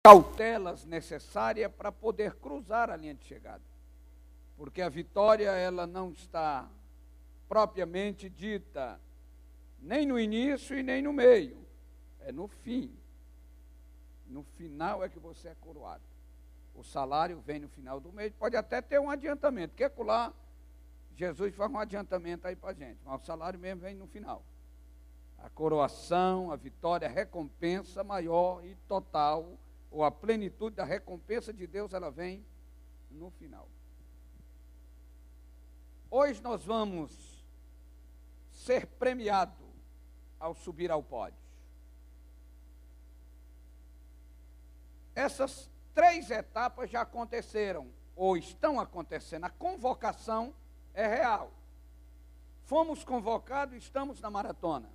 cautelas necessárias para poder cruzar a linha de chegada. Porque a vitória, ela não está propriamente dita nem no início e nem no meio, é no fim. No final é que você é coroado. O salário vem no final do mês, pode até ter um adiantamento, porque lá Jesus faz um adiantamento aí para a gente, mas o salário mesmo vem no final. A coroação, a vitória, a recompensa maior e total, ou a plenitude da recompensa de Deus, ela vem no final. Hoje nós vamos ser premiados ao subir ao pódio. Essas 3 etapas já aconteceram, ou estão acontecendo. A convocação é real. Fomos convocados e estamos na maratona.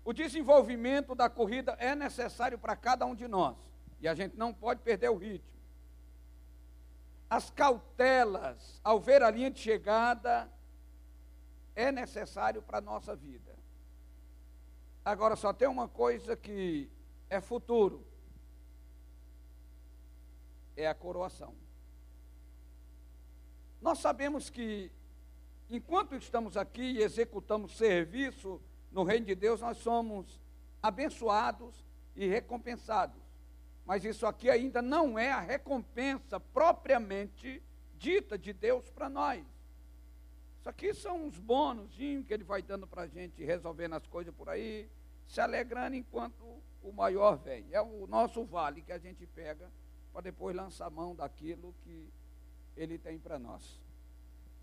O desenvolvimento da corrida é necessário para cada um de nós. E a gente não pode perder o ritmo. As cautelas, ao ver a linha de chegada, é necessário para a nossa vida. Agora, só tem uma coisa que é futuro. É a coroação. Nós sabemos que, enquanto estamos aqui e executamos serviço no reino de Deus, nós somos abençoados e recompensados. Mas isso aqui ainda não é a recompensa propriamente dita de Deus para nós. Isso aqui são uns bônusinhos que Ele vai dando para a gente, resolvendo as coisas por aí, se alegrando enquanto o maior vem. É o nosso vale que a gente pega para depois lançar mão daquilo que Ele tem para nós.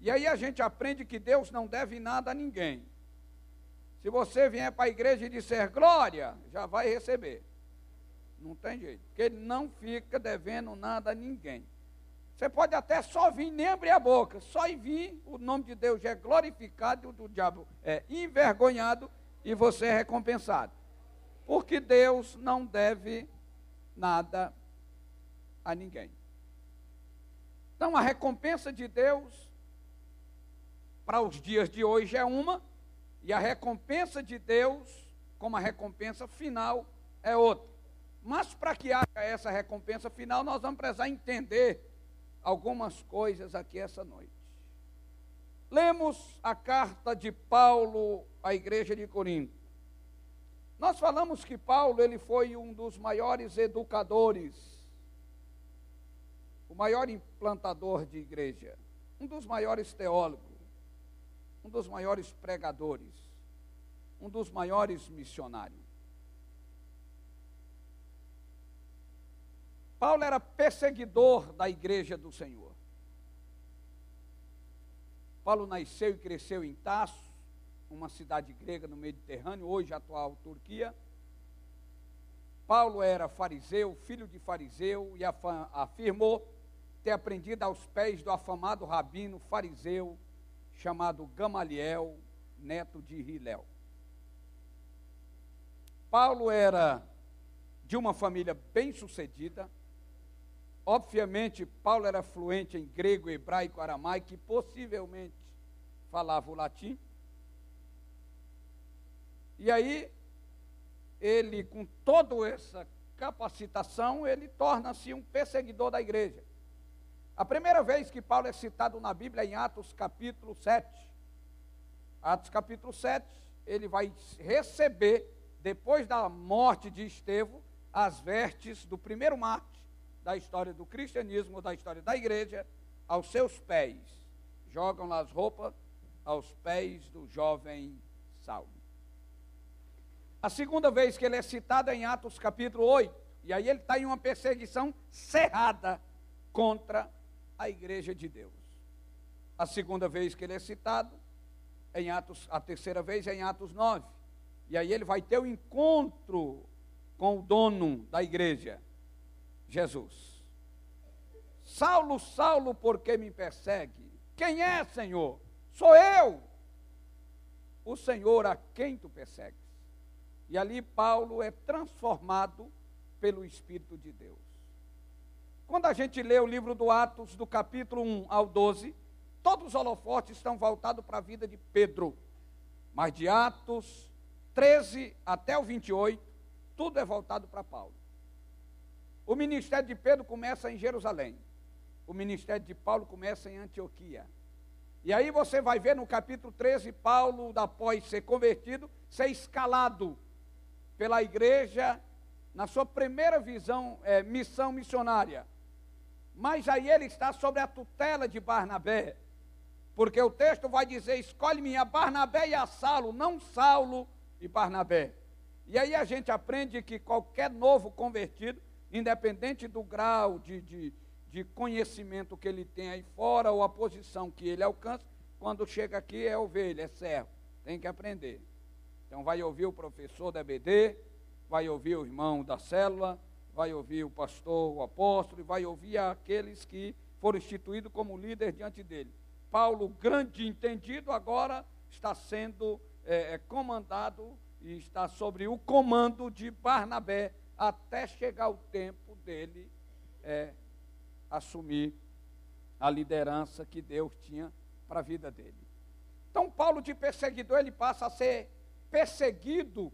E aí a gente aprende que Deus não deve nada a ninguém. Se você vier para a igreja e disser glória, já vai receber. Não tem jeito, porque Ele não fica devendo nada a ninguém. Você pode até só vir, nem abrir a boca, só ir vir, o nome de Deus já é glorificado, o do diabo é envergonhado e você é recompensado. Porque Deus não deve nada a ninguém. Então a recompensa de Deus para os dias de hoje é uma, e a recompensa de Deus, como a recompensa final, é outra. Mas para que haja essa recompensa final, nós vamos precisar entender algumas coisas aqui essa noite. Lemos a carta de Paulo à igreja de Corinto. Nós falamos que Paulo, ele foi um dos maiores educadores, o maior implantador de igreja, um dos maiores teólogos, um dos maiores pregadores, um dos maiores missionários. Paulo era perseguidor da igreja do Senhor. Paulo nasceu e cresceu em Tarso, uma cidade grega no Mediterrâneo, hoje a atual Turquia. Paulo era fariseu, filho de fariseu, e afirmou ter aprendido aos pés do afamado rabino fariseu, chamado Gamaliel, neto de Hilel. Paulo era de uma família bem-sucedida. Obviamente, Paulo era fluente em grego, hebraico, aramaico, e possivelmente falava o latim. E aí, ele, com toda essa capacitação, ele torna-se um perseguidor da igreja. A primeira vez que Paulo é citado na Bíblia é em Atos capítulo 7. Atos capítulo 7, ele vai receber, depois da morte de Estevão, as vestes do primeiro mártir da história do cristianismo, da história da igreja, aos seus pés. Jogam lá as roupas aos pés do jovem Saulo. A segunda vez que ele é citado é em Atos capítulo 8, e aí ele está em uma perseguição cerrada contra a igreja de Deus. A segunda vez que ele é citado é em Atos, a terceira vez é em Atos 9, e aí ele vai ter o encontro com o dono da igreja, Jesus. Saulo, Saulo, por que me persegue? Quem é, Senhor? Sou eu, o Senhor a quem tu persegues. E ali Paulo é transformado pelo Espírito de Deus. Quando a gente lê o livro do Atos, do capítulo 1 ao 12, todos os holofotes estão voltados para a vida de Pedro. Mas de Atos 13 até o 28, tudo é voltado para Paulo. O ministério de Pedro começa em Jerusalém. O ministério de Paulo começa em Antioquia. E aí você vai ver no capítulo 13, Paulo, após ser convertido, ser escalado pela igreja na sua primeira missão missionária. Mas aí ele está sob a tutela de Barnabé, porque o texto vai dizer, escolhe-me a Barnabé e a Saulo, não Saulo e Barnabé. E aí a gente aprende que qualquer novo convertido, independente do grau de conhecimento que ele tem aí fora, ou a posição que ele alcança, quando chega aqui é ovelha, é servo, tem que aprender. Então vai ouvir o professor da EBD, vai ouvir o irmão da célula, vai ouvir o pastor, o apóstolo, e vai ouvir aqueles que foram instituídos como líder diante dele. Paulo, grande entendido, agora está sendo comandado e está sobre o comando de Barnabé, até chegar o tempo dele assumir a liderança que Deus tinha para a vida dele. Então, Paulo, de perseguidor, ele passa a ser perseguido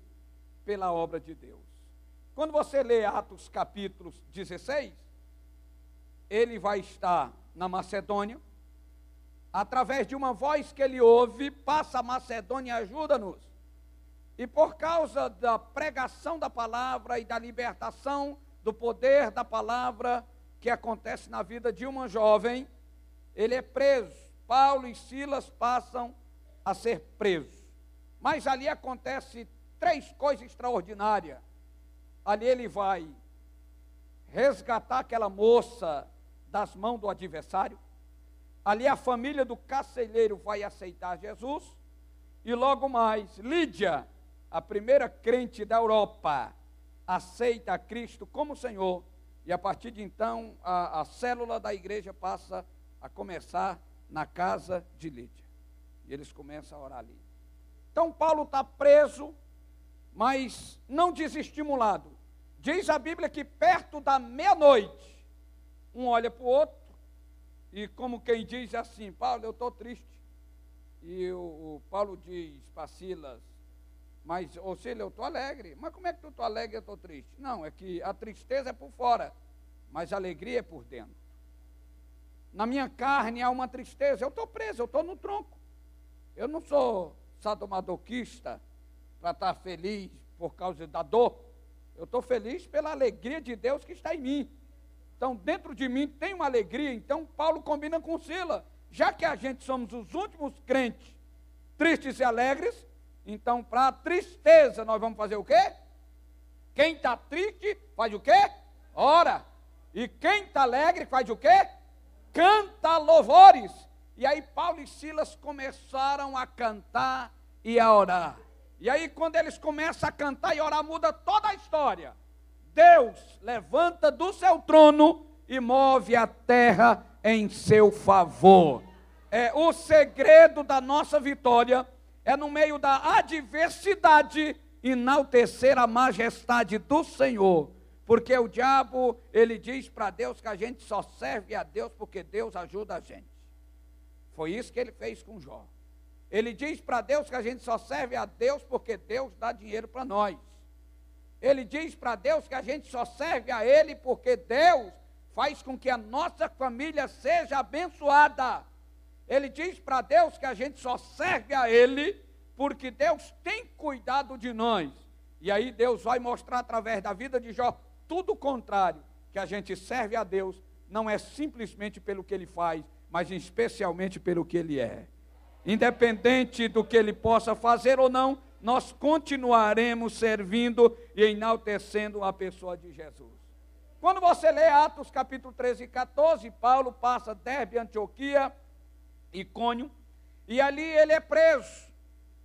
pela obra de Deus. Quando você lê Atos capítulo 16, ele vai estar na Macedônia, através de uma voz que ele ouve, passa a Macedônia, ajuda-nos. E por causa da pregação da palavra e da libertação do poder da palavra que acontece na vida de uma jovem, ele é preso. Paulo e Silas passam a ser presos. Mas ali acontece 3 coisas extraordinárias. Ali ele vai resgatar aquela moça das mãos do adversário. Ali a família do carcereiro vai aceitar Jesus. E logo mais, Lídia, a primeira crente da Europa, aceita a Cristo como Senhor. E a partir de então, a célula da igreja passa a começar na casa de Lídia. E eles começam a orar ali. Então Paulo está preso, mas não desestimulado. Diz a Bíblia que perto da meia-noite, um olha para o outro, e como quem diz assim, Paulo, eu estou triste. E o Paulo diz para Silas, mas, ô Silas, eu estou alegre. Mas como é que tu está alegre e eu estou triste? Não, é que a tristeza é por fora, mas a alegria é por dentro. Na minha carne há uma tristeza, eu estou preso, eu estou no tronco. Eu não sou sadomasoquista para estar feliz por causa da dor. Eu estou feliz pela alegria de Deus que está em mim. Então, dentro de mim tem uma alegria. Então, Paulo combina com Silas. Já que a gente somos os últimos crentes, tristes e alegres, então, para a tristeza, nós vamos fazer o quê? Quem está triste, faz o quê? Ora. E quem está alegre, faz o quê? Canta louvores. E aí, Paulo e Silas começaram a cantar e a orar. E aí, quando eles começam a cantar e orar, muda toda a história. Deus levanta do seu trono e move a terra em seu favor. O segredo da nossa vitória é no meio da adversidade enaltecer a majestade do Senhor. Porque o diabo, ele diz para Deus que a gente só serve a Deus porque Deus ajuda a gente. Foi isso que ele fez com Jó. Ele diz para Deus que a gente só serve a Deus porque Deus dá dinheiro para nós. Ele diz para Deus que a gente só serve a Ele porque Deus faz com que a nossa família seja abençoada. Ele diz para Deus que a gente só serve a Ele porque Deus tem cuidado de nós. E aí Deus vai mostrar através da vida de Jó tudo o contrário, que a gente serve a Deus não é simplesmente pelo que Ele faz, mas especialmente pelo que Ele é. Independente do que Ele possa fazer ou não, nós continuaremos servindo e enaltecendo a pessoa de Jesus. Quando você lê Atos capítulo 13 e 14, Paulo passa Derbe, Antioquia, Icônio, e ali ele é preso.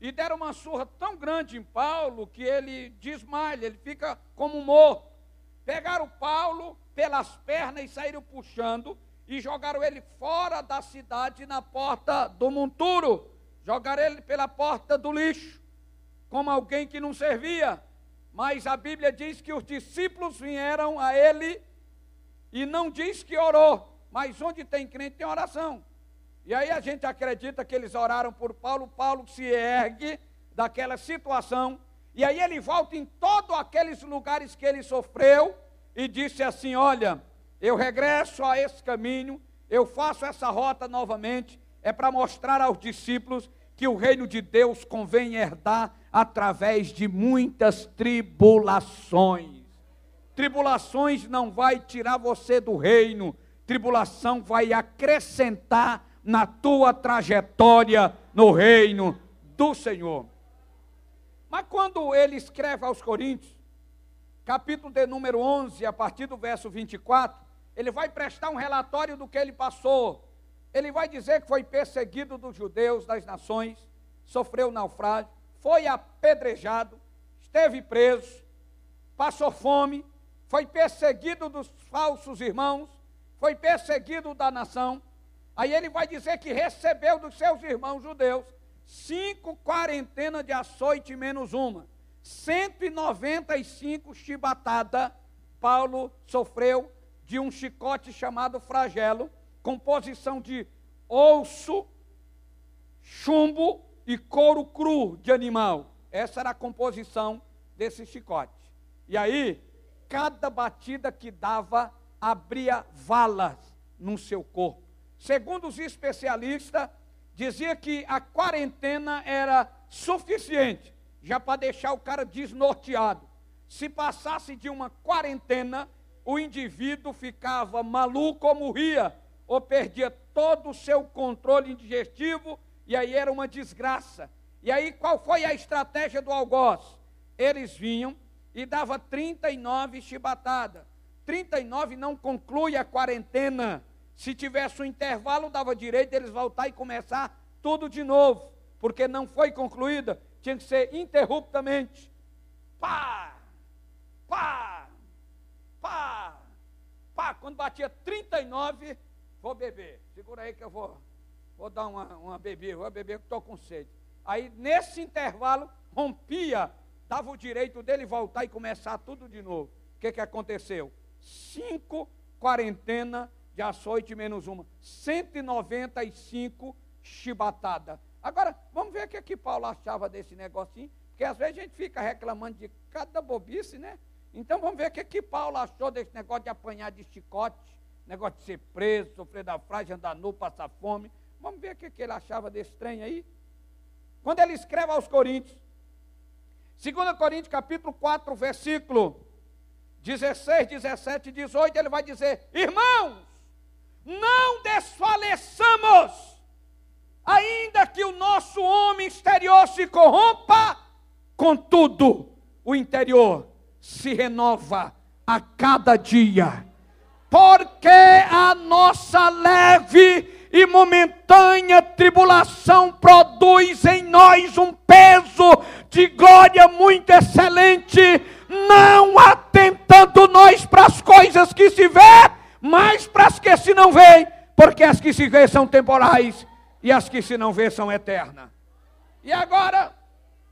E deram uma surra tão grande em Paulo que ele desmaia, ele fica como morto. Pegaram Paulo pelas pernas e saíram puxando e jogaram ele fora da cidade na porta do monturo. Jogaram ele pela porta do lixo, como alguém que não servia. Mas a Bíblia diz que os discípulos vieram a ele e não diz que orou, mas onde tem crente tem oração. E aí a gente acredita que eles oraram por Paulo, Paulo se ergue daquela situação, e aí ele volta em todos aqueles lugares que ele sofreu, e disse assim: olha, eu regresso a esse caminho, eu faço essa rota novamente, é para mostrar aos discípulos que o reino de Deus convém herdar através de muitas tribulações. Tribulações não vai tirar você do reino, tribulação vai acrescentar na tua trajetória no reino do Senhor. Mas quando ele escreve aos Coríntios, capítulo de número 11, a partir do verso 24, ele vai prestar um relatório do que ele passou. Ele vai dizer que foi perseguido dos judeus, das nações, sofreu naufrágio, foi apedrejado, esteve preso, passou fome, foi perseguido dos falsos irmãos, foi perseguido da nação. Aí ele vai dizer que recebeu dos seus irmãos judeus 5 quarentenas de açoite menos uma, 195 chibatadas. Paulo sofreu de um chicote chamado flagelo, composição de osso, chumbo e couro cru de animal. Essa era a composição desse chicote. E aí, cada batida que dava abria valas no seu corpo. Segundo os especialistas, dizia que a quarentena era suficiente já para deixar o cara desnorteado. Se passasse de uma quarentena, o indivíduo ficava maluco ou morria, ou perdia todo o seu controle digestivo, e aí era uma desgraça. E aí qual foi a estratégia do algoz? Eles vinham e dava 39 chibatadas. 39 não conclui a quarentena. Se tivesse um intervalo, dava direito deles voltar e começar tudo de novo, porque não foi concluída, tinha que ser interruptamente. Pá, pá, pá, pá. Quando batia 39, vou beber. Segura aí que eu vou dar uma bebida, vou beber que estou com sede. Aí, nesse intervalo, rompia, dava o direito dele voltar e começar tudo de novo. O que aconteceu? 5 quarentenas de açoite menos uma, 195 chibatadas. Agora, vamos ver o que Paulo achava desse negocinho, porque às vezes a gente fica reclamando de cada bobice, né? Então vamos ver o que Paulo achou desse negócio de apanhar de chicote, negócio de ser preso, sofrer naufrágio, andar nu, passar fome. Vamos ver o que ele achava desse trem aí. Quando ele escreve aos Coríntios, 2 Coríntios capítulo 4, versículo 16, 17 e 18, ele vai dizer: irmãos, não desfaleçamos, ainda que o nosso homem exterior se corrompa, contudo, o interior se renova a cada dia, porque a nossa leve e momentânea tribulação produz em nós um peso de glória muito excelente, não atentando nós para as coisas que se vê, mas para as que se não vê, porque as que se vê são temporais e as que se não vê são eternas. E agora,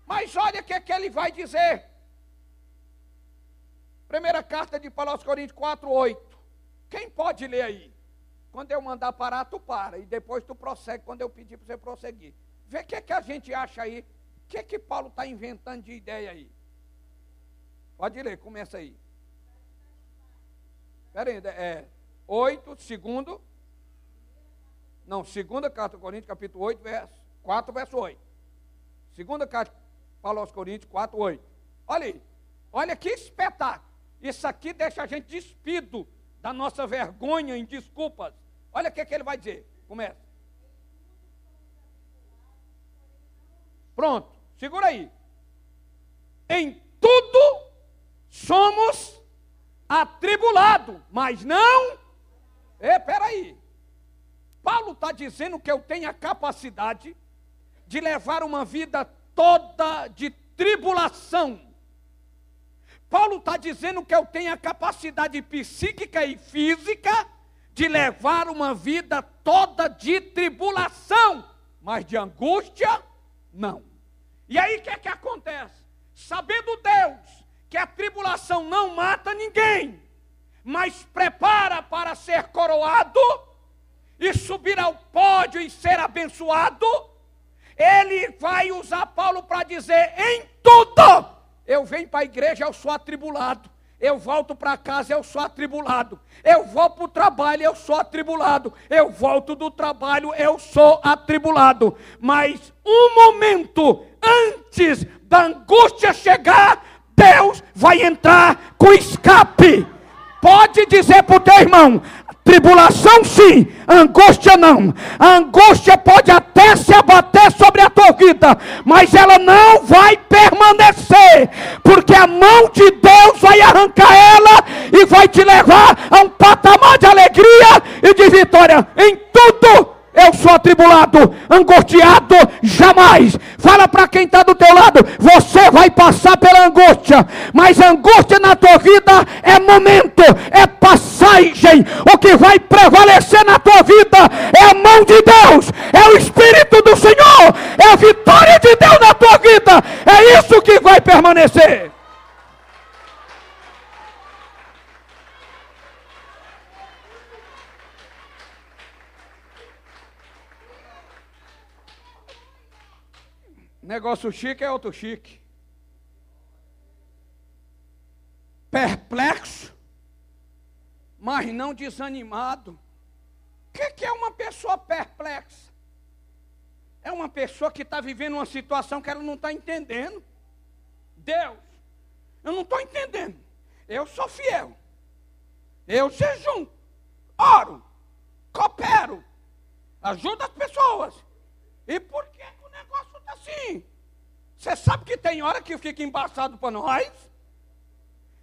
mas olha o que ele vai dizer. Primeira carta de Paulo aos Coríntios 4:8. Quem pode ler aí? Quando eu mandar parar, tu para, e depois tu prossegue quando eu pedir para você prosseguir. Vê o que a gente acha aí, o que Paulo está inventando de ideia aí. Pode ler, começa aí. Espera aí, 8, segundo. Não, segunda carta aos Coríntios, capítulo 8, verso 4, verso 8. Segunda carta de Paulo aos Coríntios, 4, 8. Olha aí, olha que espetáculo. Isso aqui deixa a gente despido da nossa vergonha em desculpas. Olha o que ele vai dizer. Começa. Pronto, segura aí. Em tudo somos atribulados, mas não... Peraí. Paulo está dizendo que eu tenho a capacidade de levar uma vida toda de tribulação. Paulo está dizendo que eu tenho a capacidade psíquica e física de levar uma vida toda de tribulação, mas de angústia, não. E aí o que acontece? Sabendo Deus que a tribulação não mata ninguém, mas prepara para ser coroado e subir ao pódio e ser abençoado, ele vai usar Paulo para dizer: em tudo eu venho para a igreja, eu sou atribulado. Eu volto para casa, eu sou atribulado. Eu vou para o trabalho, eu sou atribulado. Eu volto do trabalho, eu sou atribulado. Mas um momento antes da angústia chegar, Deus vai entrar com escape. Pode dizer para o teu irmão: tribulação sim, angústia não. A angústia pode até se abater sobre a tua vida, mas ela não vai permanecer, porque a mão de Deus vai arrancar ela e vai te levar a um patamar de alegria e de vitória. Em tudo eu sou atribulado, angustiado jamais. Fala para quem está do teu lado: você vai passar pela angústia, mas a angústia na tua vida é momento, é passagem. O que vai prevalecer na tua vida é a mão de Deus, é o Espírito do Senhor, é a vitória de Deus na tua vida. É isso que vai permanecer. Negócio chique é outro chique. Perplexo, mas não desanimado. O que é uma pessoa perplexa? É uma pessoa que está vivendo uma situação que ela não está entendendo. Deus, eu não estou entendendo. Eu sou fiel. Eu jejum, oro, coopero, ajudo as pessoas. E por que o negócio está assim? Você sabe que tem hora que fica embaçado para nós?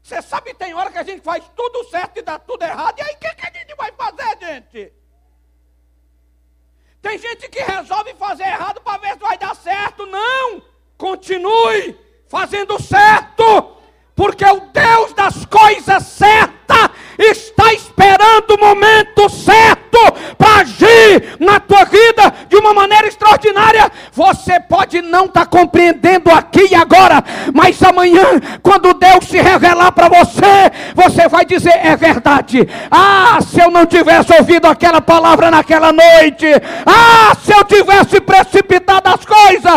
Você sabe que tem hora que a gente faz tudo certo e dá tudo errado? E aí o que a gente vai fazer, gente? Tem gente que resolve fazer errado para ver se vai dar certo. Não! Continue fazendo certo, porque o Deus das coisas certas está esperando o momento certo para agir na tua vida de uma maneira extraordinária. Você pode não estar compreendendo aqui e agora, mas amanhã, quando Deus se revelar para você, você vai dizer: é verdade. Ah, se eu não tivesse ouvido aquela palavra naquela noite, ah, se eu tivesse precipitado as coisas,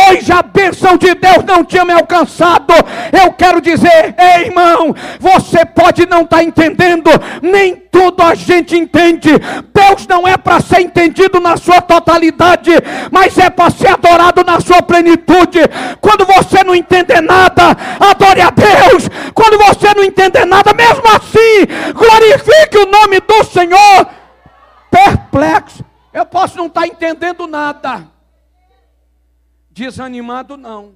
hoje a bênção de Deus não tinha me alcançado. Eu quero dizer: ei, irmão, você pode não estar entendendo, nem tudo a gente entende. Deus não é para ser entendido na sua totalidade, mas é para ser adorado na sua plenitude. Quando você não entender nada, adore a Deus. Quando você não entender nada, mesmo assim, glorifique o nome do Senhor. Perplexo, eu posso não estar entendendo nada. Desanimado não.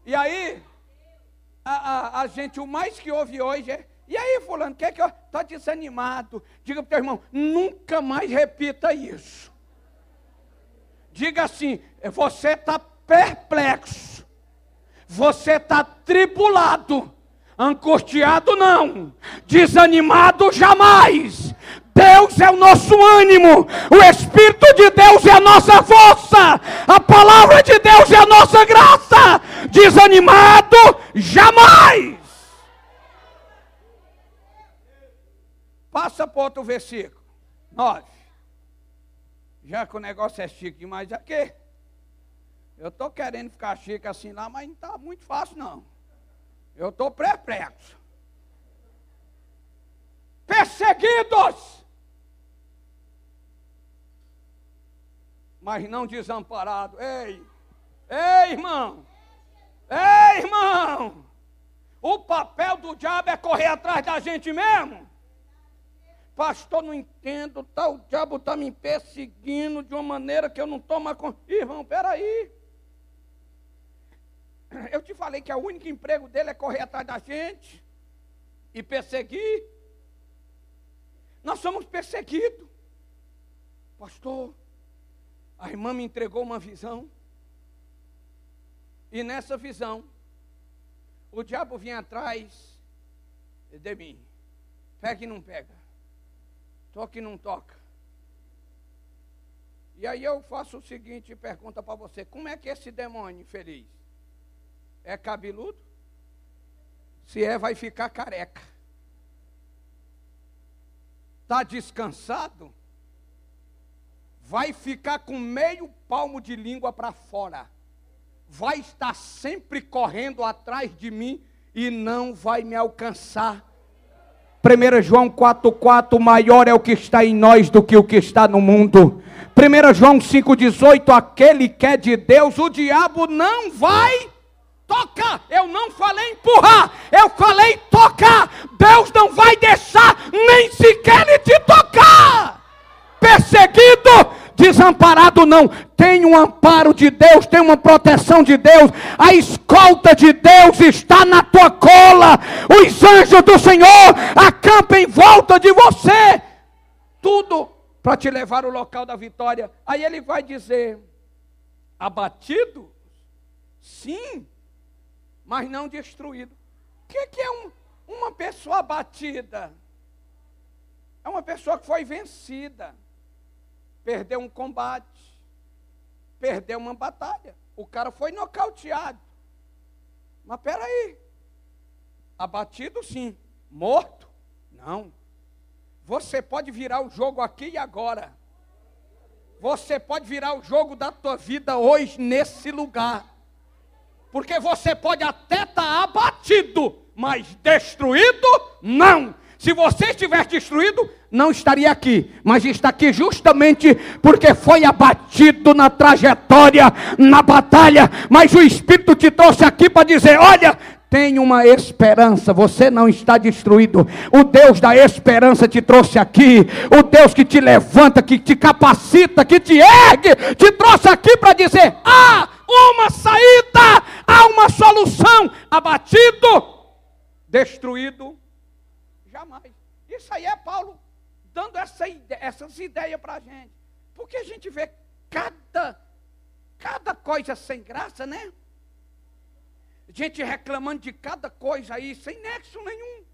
E aí, a gente, o mais que ouve hoje é: e aí, fulano, que eu estou desanimado? Diga para o teu irmão: nunca mais repita isso. Diga assim: você está perplexo, você está tribulado, angustiado não, desanimado jamais. Deus é o nosso ânimo, o Espírito de Deus é a nossa força, a palavra de Deus é a nossa graça. Desanimado jamais. Passa para outro versículo, 9. Já que o negócio é chique demais aqui, eu estou querendo ficar chique assim lá, mas não está muito fácil não. Eu estou perplexo. Perseguidos, mas não desamparados. Ei, irmão, o papel do diabo é correr atrás da gente mesmo. Pastor, não entendo, o diabo está me perseguindo de uma maneira que eu não estou mais com... Irmão, peraí. Eu te falei que o único emprego dele é correr atrás da gente e perseguir. Nós somos perseguidos. Pastor, a irmã me entregou uma visão. E nessa visão, o diabo vinha atrás de mim. Pega e não pega. Toca e não toca. E aí eu faço o seguinte pergunta para você: como é que esse demônio infeliz é cabeludo? Se é, vai ficar careca. Está descansado? Vai ficar com meio palmo de língua para fora. Vai estar sempre correndo atrás de mim e não vai me alcançar. 1 João 4,4, maior é o que está em nós do que o que está no mundo. 1 João 5,18, aquele que é de Deus, o diabo não vai tocar. Eu não falei empurrar, eu falei tocar. Deus não vai deixar nem sequer ele te tocar. Perseguido, desamparado não. Tem um amparo de Deus, tem uma proteção de Deus. A escolta de Deus está na tua cola. Os anjos do Senhor acampam em volta de você. Tudo para te levar ao local da vitória. Aí ele vai dizer, abatido? Sim, mas não destruído. O que é uma pessoa abatida? É uma pessoa que foi vencida. Perdeu um combate, perdeu uma batalha, o cara foi nocauteado. Mas peraí, abatido sim, morto? Não. Você pode virar o jogo aqui e agora. Você pode virar o jogo da tua vida hoje, nesse lugar. Porque você pode até estar abatido, mas destruído, não. Se você estivesse destruído, não estaria aqui, mas está aqui justamente porque foi abatido na trajetória, na batalha, mas o Espírito te trouxe aqui para dizer, olha, tem uma esperança, você não está destruído. O Deus da esperança te trouxe aqui, o Deus que te levanta, que te capacita, que te ergue, te trouxe aqui para dizer, há uma saída, há uma solução. Abatido, destruído, jamais. Isso aí é Paulo dando essas ideias para a gente. Porque a gente vê cada coisa sem graça, né? Gente reclamando de cada coisa aí, sem nexo nenhum.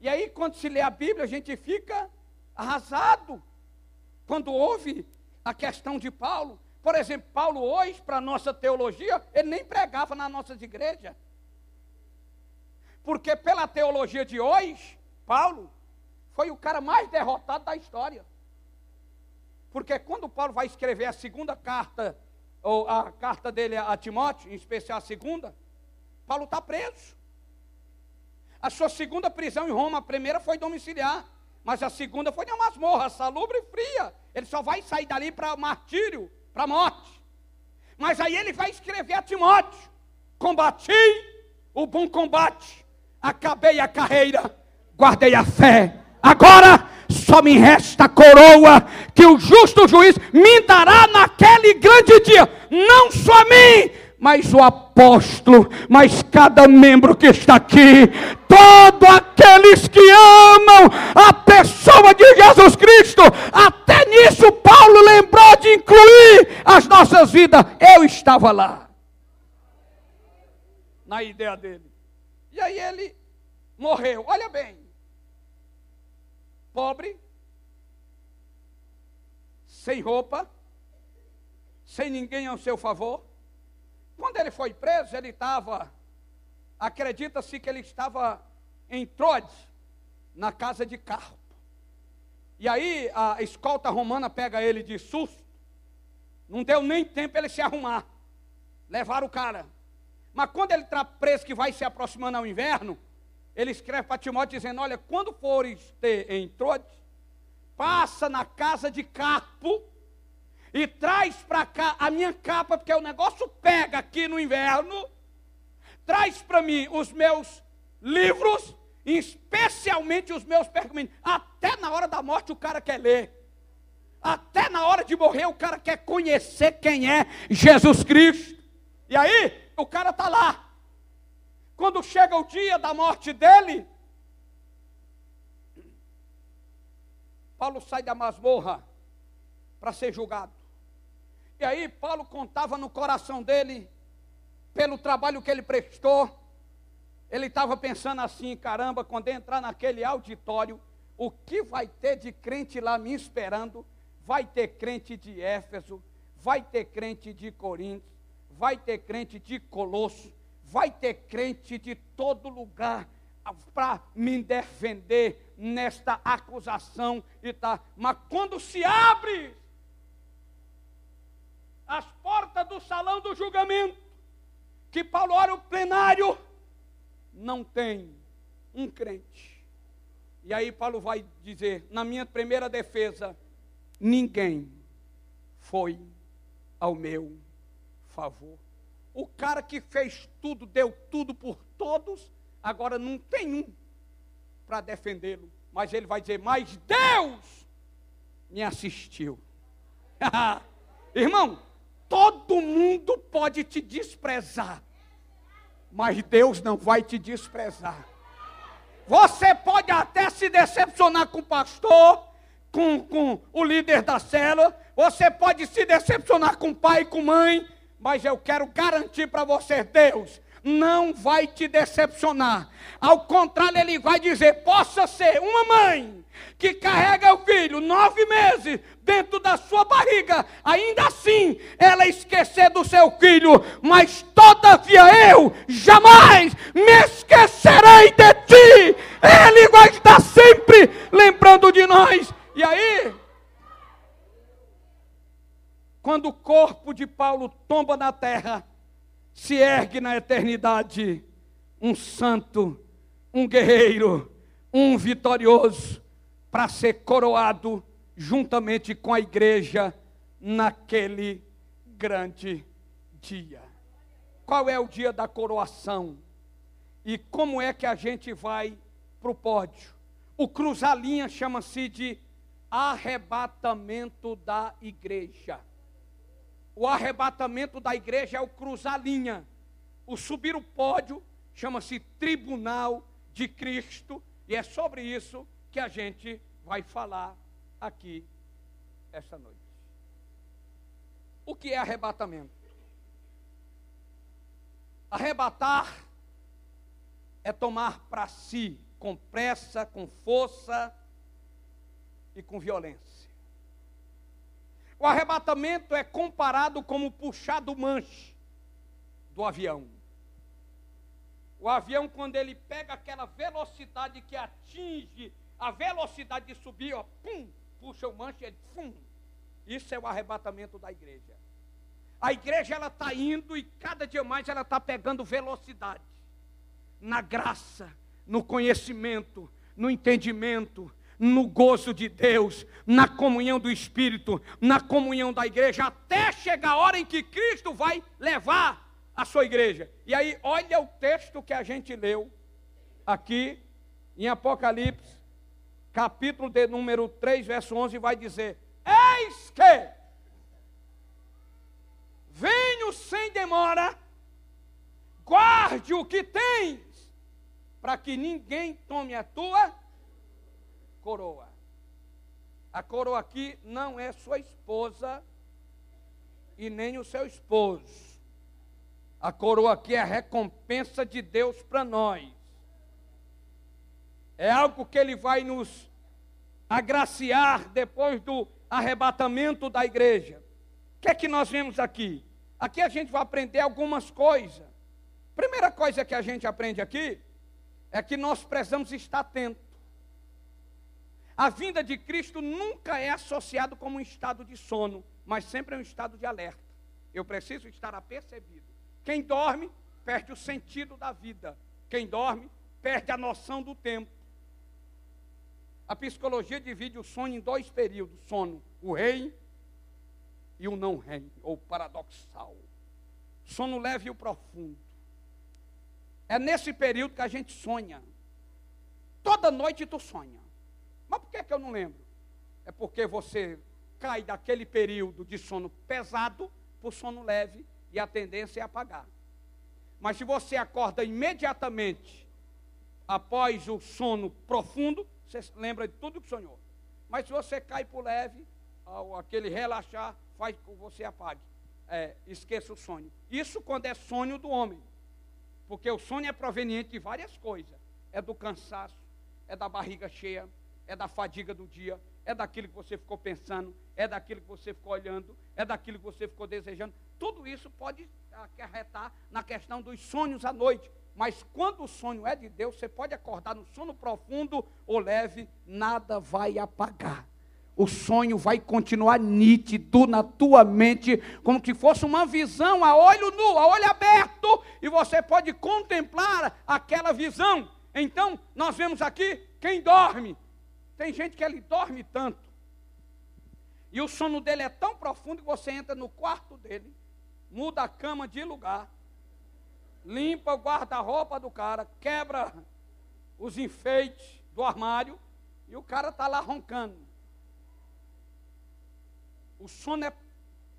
E aí, quando se lê a Bíblia, a gente fica arrasado. Quando ouve a questão de Paulo. Por exemplo, Paulo hoje, para a nossa teologia, ele nem pregava nas nossas igrejas. Porque pela teologia de hoje, Paulo foi o cara mais derrotado da história. Porque quando Paulo vai escrever a segunda carta, ou a carta dele a Timóteo, em especial a segunda, Paulo está preso. A sua segunda prisão em Roma, a primeira foi domiciliar, mas a segunda foi na masmorra, salubre e fria. Ele só vai sair dali para martírio, para morte. Mas aí ele vai escrever a Timóteo, combati o bom combate, acabei a carreira, guardei a fé. Agora só me resta a coroa que o justo juiz me dará naquele grande dia. Não só a mim, mas o apóstolo, mas cada membro que está aqui, todos aqueles que amam a pessoa de Jesus Cristo. Até nisso Paulo lembrou de incluir as nossas vidas. Eu estava lá, na ideia dele. E aí ele morreu, olha bem. Pobre, sem roupa, sem ninguém ao seu favor. Quando ele foi preso, ele estava, acredita-se que ele estava em Troade, na casa de Carpo. E aí a escolta romana pega ele de susto, não deu nem tempo ele se arrumar, levaram o cara. Mas quando ele está preso, que vai se aproximando ao inverno, ele escreve para Timóteo dizendo, olha, quando fores ter em Troade, passa na casa de Carpo e traz para cá a minha capa, porque o negócio pega aqui no inverno. Traz para mim os meus livros, especialmente os meus pergaminhos. Até na hora da morte o cara quer ler. Até na hora de morrer o cara quer conhecer quem é Jesus Cristo. E aí o cara está lá. Quando chega o dia da morte dele, Paulo sai da masmorra para ser julgado. E aí Paulo contava no coração dele, pelo trabalho que ele prestou, ele estava pensando assim, caramba, quando entrar naquele auditório, o que vai ter de crente lá me esperando? Vai ter crente de Éfeso, vai ter crente de Corinto, vai ter crente de Colosso, vai ter crente de todo lugar para me defender nesta acusação e tá. Mas quando se abre as portas do salão do julgamento, que Paulo olha o plenário, não tem um crente. E aí Paulo vai dizer, na minha primeira defesa, ninguém foi ao meu favor. O cara que fez tudo, deu tudo por todos, agora não tem um para defendê-lo. Mas ele vai dizer, mas Deus me assistiu. Irmão, todo mundo pode te desprezar, mas Deus não vai te desprezar. Você pode até se decepcionar com o pastor, com o líder da célula, você pode se decepcionar com o pai e com a mãe, mas eu quero garantir para você, Deus não vai te decepcionar. Ao contrário, Ele vai dizer, possa ser uma mãe que carrega o filho 9 meses dentro da sua barriga, ainda assim ela esquecer do seu filho, mas todavia eu jamais me esquecerei de ti. Ele vai estar sempre lembrando de nós. E aí, quando o corpo de Paulo tomba na terra, se ergue na eternidade um santo, um guerreiro, um vitorioso, para ser coroado juntamente com a igreja naquele grande dia. Qual é o dia da coroação? E como é que a gente vai para o pódio? O cruzar-linha chama-se de arrebatamento da igreja. O arrebatamento da igreja é o cruzar-linha. O subir o pódio chama-se tribunal de Cristo. E é sobre isso que a gente vai falar aqui esta noite. O que é arrebatamento? Arrebatar é tomar para si com pressa, com força e com violência. O arrebatamento é comparado como puxar do manche do avião. O avião, quando ele pega aquela velocidade que atinge a velocidade de subir, ó, pum, puxa o manche, ele, pum. Isso é o arrebatamento da igreja. A igreja, ela está indo e cada dia mais ela está pegando velocidade. Na graça, no conhecimento, no entendimento, no gozo de Deus, na comunhão do Espírito, na comunhão da igreja, até chegar a hora em que Cristo vai levar a sua igreja. E aí, olha o texto que a gente leu aqui em Apocalipse, capítulo de número 3, verso 11, vai dizer: eis que venho sem demora, guarde o que tens, para que ninguém tome a tua coroa. A coroa aqui não é sua esposa e nem o seu esposo. A coroa aqui é a recompensa de Deus para nós. É algo que Ele vai nos agraciar depois do arrebatamento da igreja. O que é que nós vemos aqui? Aqui a gente vai aprender algumas coisas. Primeira coisa que a gente aprende aqui é que nós precisamos estar atentos. A vinda de Cristo nunca é associado como um estado de sono, mas sempre é um estado de alerta. Eu preciso estar apercebido. Quem dorme, perde o sentido da vida. Quem dorme, perde a noção do tempo. A psicologia divide o sono em 2 períodos: sono, o REM e o não REM, ou paradoxal. Sono leve e o profundo. É nesse período que a gente sonha. Toda noite tu sonha. Mas por que eu não lembro? É porque você cai daquele período de sono pesado para o sono leve e a tendência é apagar. Mas se você acorda imediatamente após o sono profundo, você lembra de tudo que sonhou. Mas se você cai para o leve, aquele relaxar faz com que você apague. Esqueça o sonho. Isso quando é sonho do homem. Porque o sonho é proveniente de várias coisas. É do cansaço, é da barriga cheia, é da fadiga do dia, é daquilo que você ficou pensando, é daquilo que você ficou olhando, é daquilo que você ficou desejando. Tudo isso pode acarretar na questão dos sonhos à noite. Mas quando o sonho é de Deus, você pode acordar no sono profundo ou leve, nada vai apagar. o sonho vai continuar nítido na tua mente, como que fosse uma visão a olho nu, a olho aberto, e você pode contemplar aquela visão. Então, nós vemos aqui quem dorme. Tem gente que ele dorme tanto, e o sono dele é tão profundo que você entra no quarto dele, muda a cama de lugar, limpa o guarda-roupa do cara, quebra os enfeites do armário, e o cara está lá roncando. O sono é...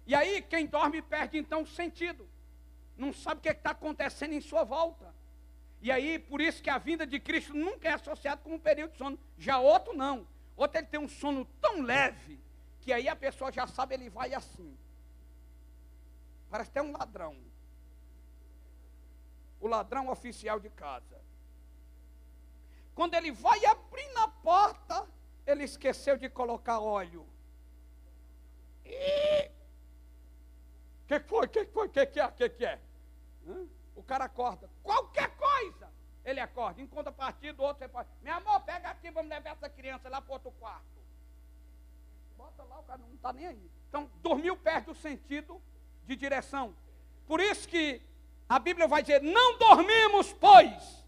E aí, quem dorme perde então o sentido. Não sabe o que está acontecendo em sua volta. E aí, por isso que a vinda de Cristo nunca é associada com um período de sono. Já outro não. Outro ele tem um sono tão leve, que aí a pessoa já sabe, ele vai assim. Parece até um ladrão. O ladrão oficial de casa. Quando ele vai abrir na porta, ele esqueceu de colocar óleo. Que foi? Que é? O cara acorda. Qualquer coisa, ele acorda. Em contrapartida, do outro, você pode. Meu amor, pega aqui, vamos levar essa criança lá para outro quarto. Bota lá, o cara não está nem aí. Então, dormiu, perde o sentido de direção. Por isso que a Bíblia vai dizer, não dormimos, pois,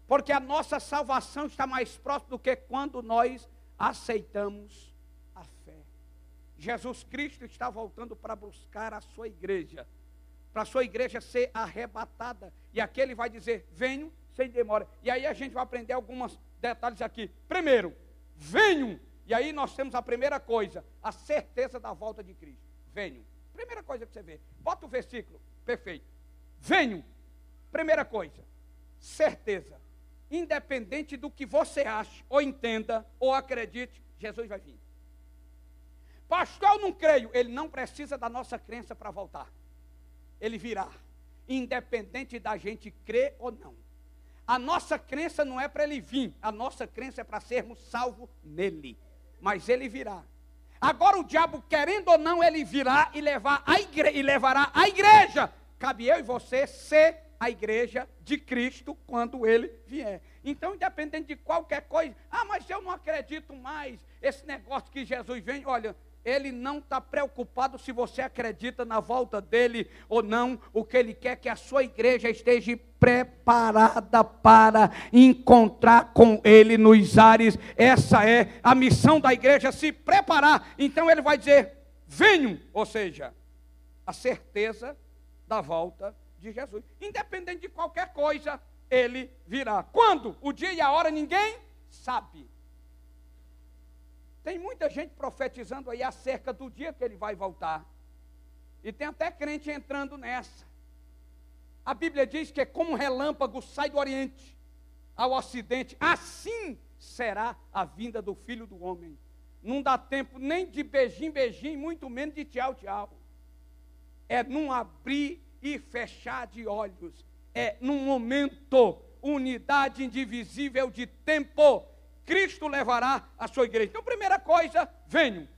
porque a nossa salvação está mais próxima do que quando nós aceitamos a fé. Jesus Cristo está voltando para buscar a sua igreja, para a sua igreja ser arrebatada, e aqui ele vai dizer, venham sem demora. E aí a gente vai aprender alguns detalhes aqui. Primeiro, venham, e aí nós temos a primeira coisa, a certeza da volta de Cristo. Venham, primeira coisa que você vê, bota o versículo, perfeito. Venham, primeira coisa, certeza, independente do que você ache, ou entenda, ou acredite, Jesus vai vir. Pastor, eu não creio. Ele não precisa da nossa crença para voltar. Ele virá, independente da gente crer ou não. A nossa crença não é para ele vir, a nossa crença é para sermos salvos nele. Mas ele virá. Agora o diabo, querendo ou não, ele virá e levará a igreja. Cabe eu e você ser a igreja de Cristo quando ele vier. Então, independente de qualquer coisa, mas eu não acredito mais, esse negócio que Jesus vem, olha, ele não está preocupado se você acredita na volta dele ou não. O que ele quer é que a sua igreja esteja preparada para encontrar com ele nos ares. Essa é a missão da igreja, se preparar. Então ele vai dizer, venham, ou seja, a certeza da volta de Jesus. Independente de qualquer coisa, ele virá. Quando? O dia e a hora ninguém sabe. Tem muita gente profetizando aí acerca do dia que ele vai voltar. E tem até crente entrando nessa. A Bíblia diz que é como um relâmpago sai do Oriente ao Ocidente. Assim será a vinda do Filho do Homem. Não dá tempo nem de beijinho, beijinho, muito menos de tchau, tchau. É num abrir e fechar de olhos. É num momento, unidade indivisível de tempo. Cristo levará a sua igreja. Então, primeira coisa, venham.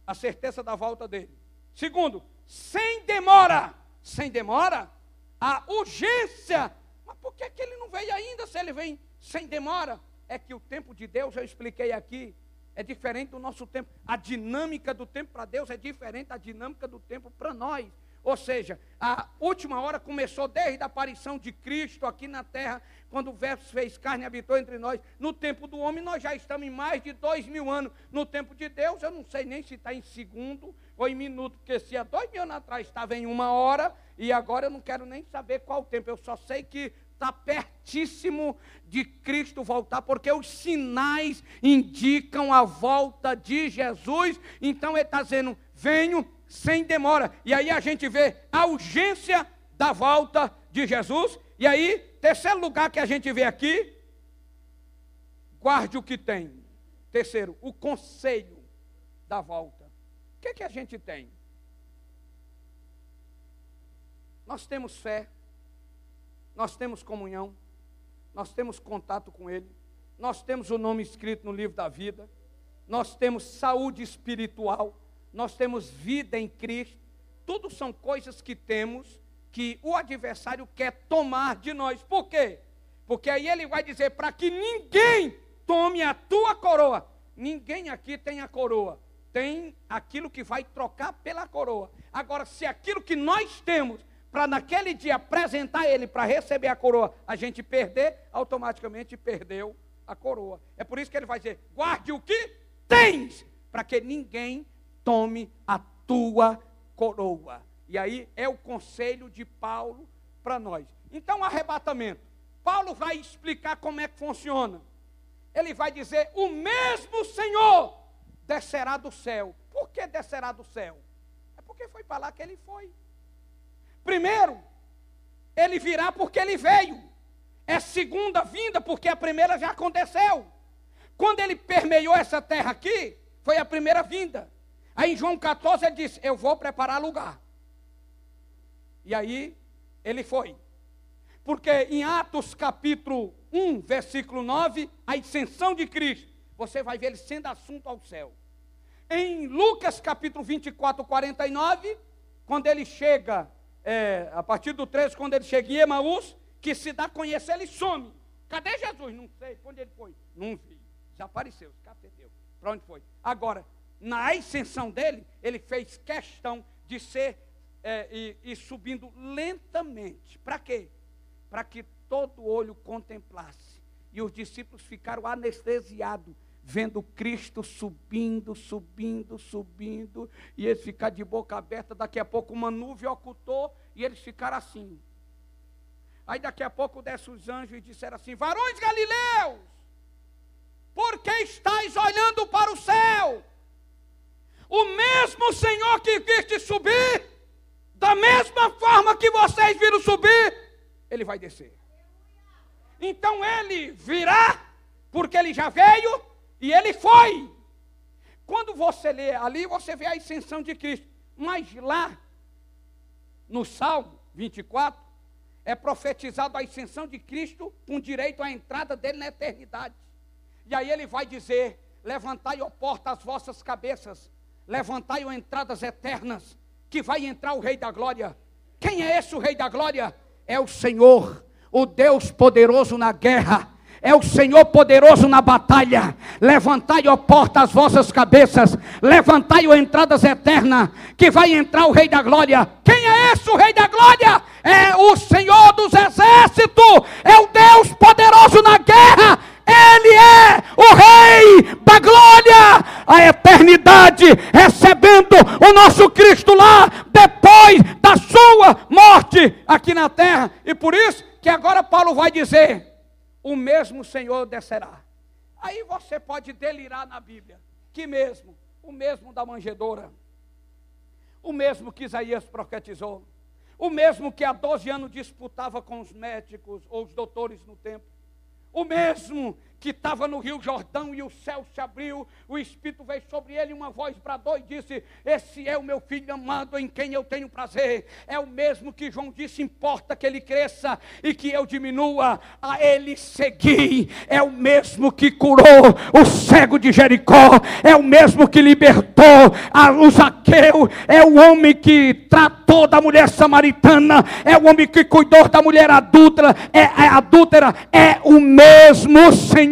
A certeza da volta dele. Segundo, sem demora. Sem demora, a urgência. Mas por que ele não veio ainda se ele vem sem demora? É que o tempo de Deus, eu expliquei aqui, é diferente do nosso tempo. A dinâmica do tempo para Deus é diferente da dinâmica do tempo para nós. Ou seja, a última hora começou desde a aparição de Cristo aqui na terra, quando o Verbo fez carne e habitou entre nós. No tempo do homem nós já estamos em mais de 2000 anos. No tempo de Deus eu não sei nem se está em segundo ou em minuto, porque se há 2000 anos atrás estava em 1 hora, e agora eu não quero nem saber qual o tempo. Eu só sei que está pertíssimo de Cristo voltar, porque os sinais indicam a volta de Jesus. Então ele está dizendo, venham sem demora. E aí a gente vê a urgência da volta de Jesus. E aí, terceiro lugar que a gente vê aqui, guarde o que tem. Terceiro, o conselho da volta. O que a gente tem? Nós temos fé, nós temos comunhão, nós temos contato com Ele, nós temos o nome escrito no livro da vida, nós temos saúde espiritual, nós temos vida em Cristo. Tudo são coisas que temos, que o adversário quer tomar de nós. Por quê? Porque aí ele vai dizer, para que ninguém tome a tua coroa. ninguém aqui tem a coroa. Tem aquilo que vai trocar pela coroa. Agora, se aquilo que nós temos para naquele dia apresentar ele para receber a coroa, a gente perder, automaticamente perdeu a coroa. É por isso que ele vai dizer: guarde o que tens, para que ninguém tome a tua coroa. E aí é o conselho de Paulo para nós. Então, arrebatamento. Paulo vai explicar como é que funciona. Ele vai dizer: o mesmo Senhor descerá do céu. Por que descerá do céu? É porque foi para lá que ele foi. Primeiro, ele virá porque ele veio. É segunda vinda porque a primeira já aconteceu. Quando ele permeou essa terra aqui, foi a primeira vinda. Aí em João 14 ele disse: eu vou preparar lugar. E aí ele foi. Porque em Atos capítulo 1, versículo 9, a ascensão de Cristo, você vai ver ele sendo assunto ao céu. Em Lucas capítulo 24, 49, quando ele chega, a partir do 13, quando ele chega em Emaús, que se dá a conhecer, ele some. Cadê Jesus? Não sei. Onde ele foi? Não vi. Desapareceu, se perdeu. Para onde foi? Agora, na ascensão dele, ele fez questão de ser e subindo lentamente. Para quê? Para que todo olho contemplasse. E os discípulos ficaram anestesiados, vendo Cristo subindo, subindo, subindo, e eles ficaram de boca aberta. Daqui a pouco uma nuvem ocultou, e eles ficaram assim. Aí daqui a pouco desce os anjos e disseram assim: varões galileus, por que estáis olhando para o céu? O mesmo Senhor que viste subir, da mesma forma que vocês viram subir, ele vai descer. Então ele virá, porque ele já veio e ele foi. Quando você lê ali, você vê a ascensão de Cristo. Mas lá, no Salmo 24, é profetizado a ascensão de Cristo com direito à entrada dele na eternidade. E aí ele vai dizer: levantai, ó porta, as vossas cabeças, levantai, ó entradas eternas, que vai entrar o Rei da Glória. Quem é esse o Rei da Glória? É o Senhor, o Deus poderoso na guerra. É o Senhor poderoso na batalha. Levantai, ó porta, as vossas cabeças, levantai, ó entradas eternas, que vai entrar o Rei da Glória. Quem é esse o Rei da Glória? É o Senhor dos exércitos, é o Deus poderoso na guerra. Ele é o Rei da Glória, a eternidade, recebendo o nosso Cristo lá, depois da sua morte aqui na terra. E por isso que agora Paulo vai dizer: o mesmo Senhor descerá. Aí você pode delirar na Bíblia. Que mesmo? O mesmo da manjedoura. O mesmo que Isaías profetizou. O mesmo que há 12 anos disputava com os médicos ou os doutores no templo. O mesmo que estava no Rio Jordão e o céu se abriu, o Espírito veio sobre ele, uma voz bradou e disse: esse é o meu filho amado em quem eu tenho prazer. É o mesmo que João disse: importa que ele cresça e que eu diminua, a ele segui. É o mesmo que curou o cego de Jericó, é o mesmo que libertou o Zaqueu, é o homem que tratou da mulher samaritana, é o homem que cuidou da mulher adúltera, é o mesmo Senhor.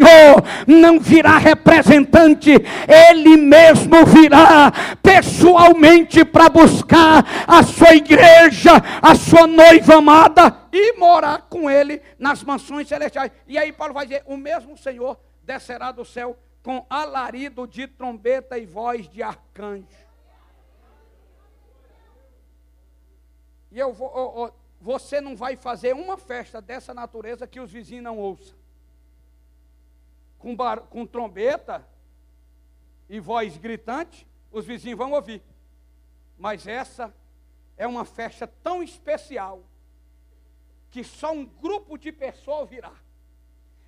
Não virá representante, ele mesmo virá pessoalmente para buscar a sua igreja, a sua noiva amada, e morar com ele nas mansões celestiais. E aí Paulo vai dizer: o mesmo Senhor descerá do céu com alarido de trombeta e voz de arcanjo. E você não vai fazer uma festa dessa natureza que os vizinhos não ouçam. Com trombeta e voz gritante, os vizinhos vão ouvir. Mas essa é uma festa tão especial que só um grupo de pessoas ouvirá.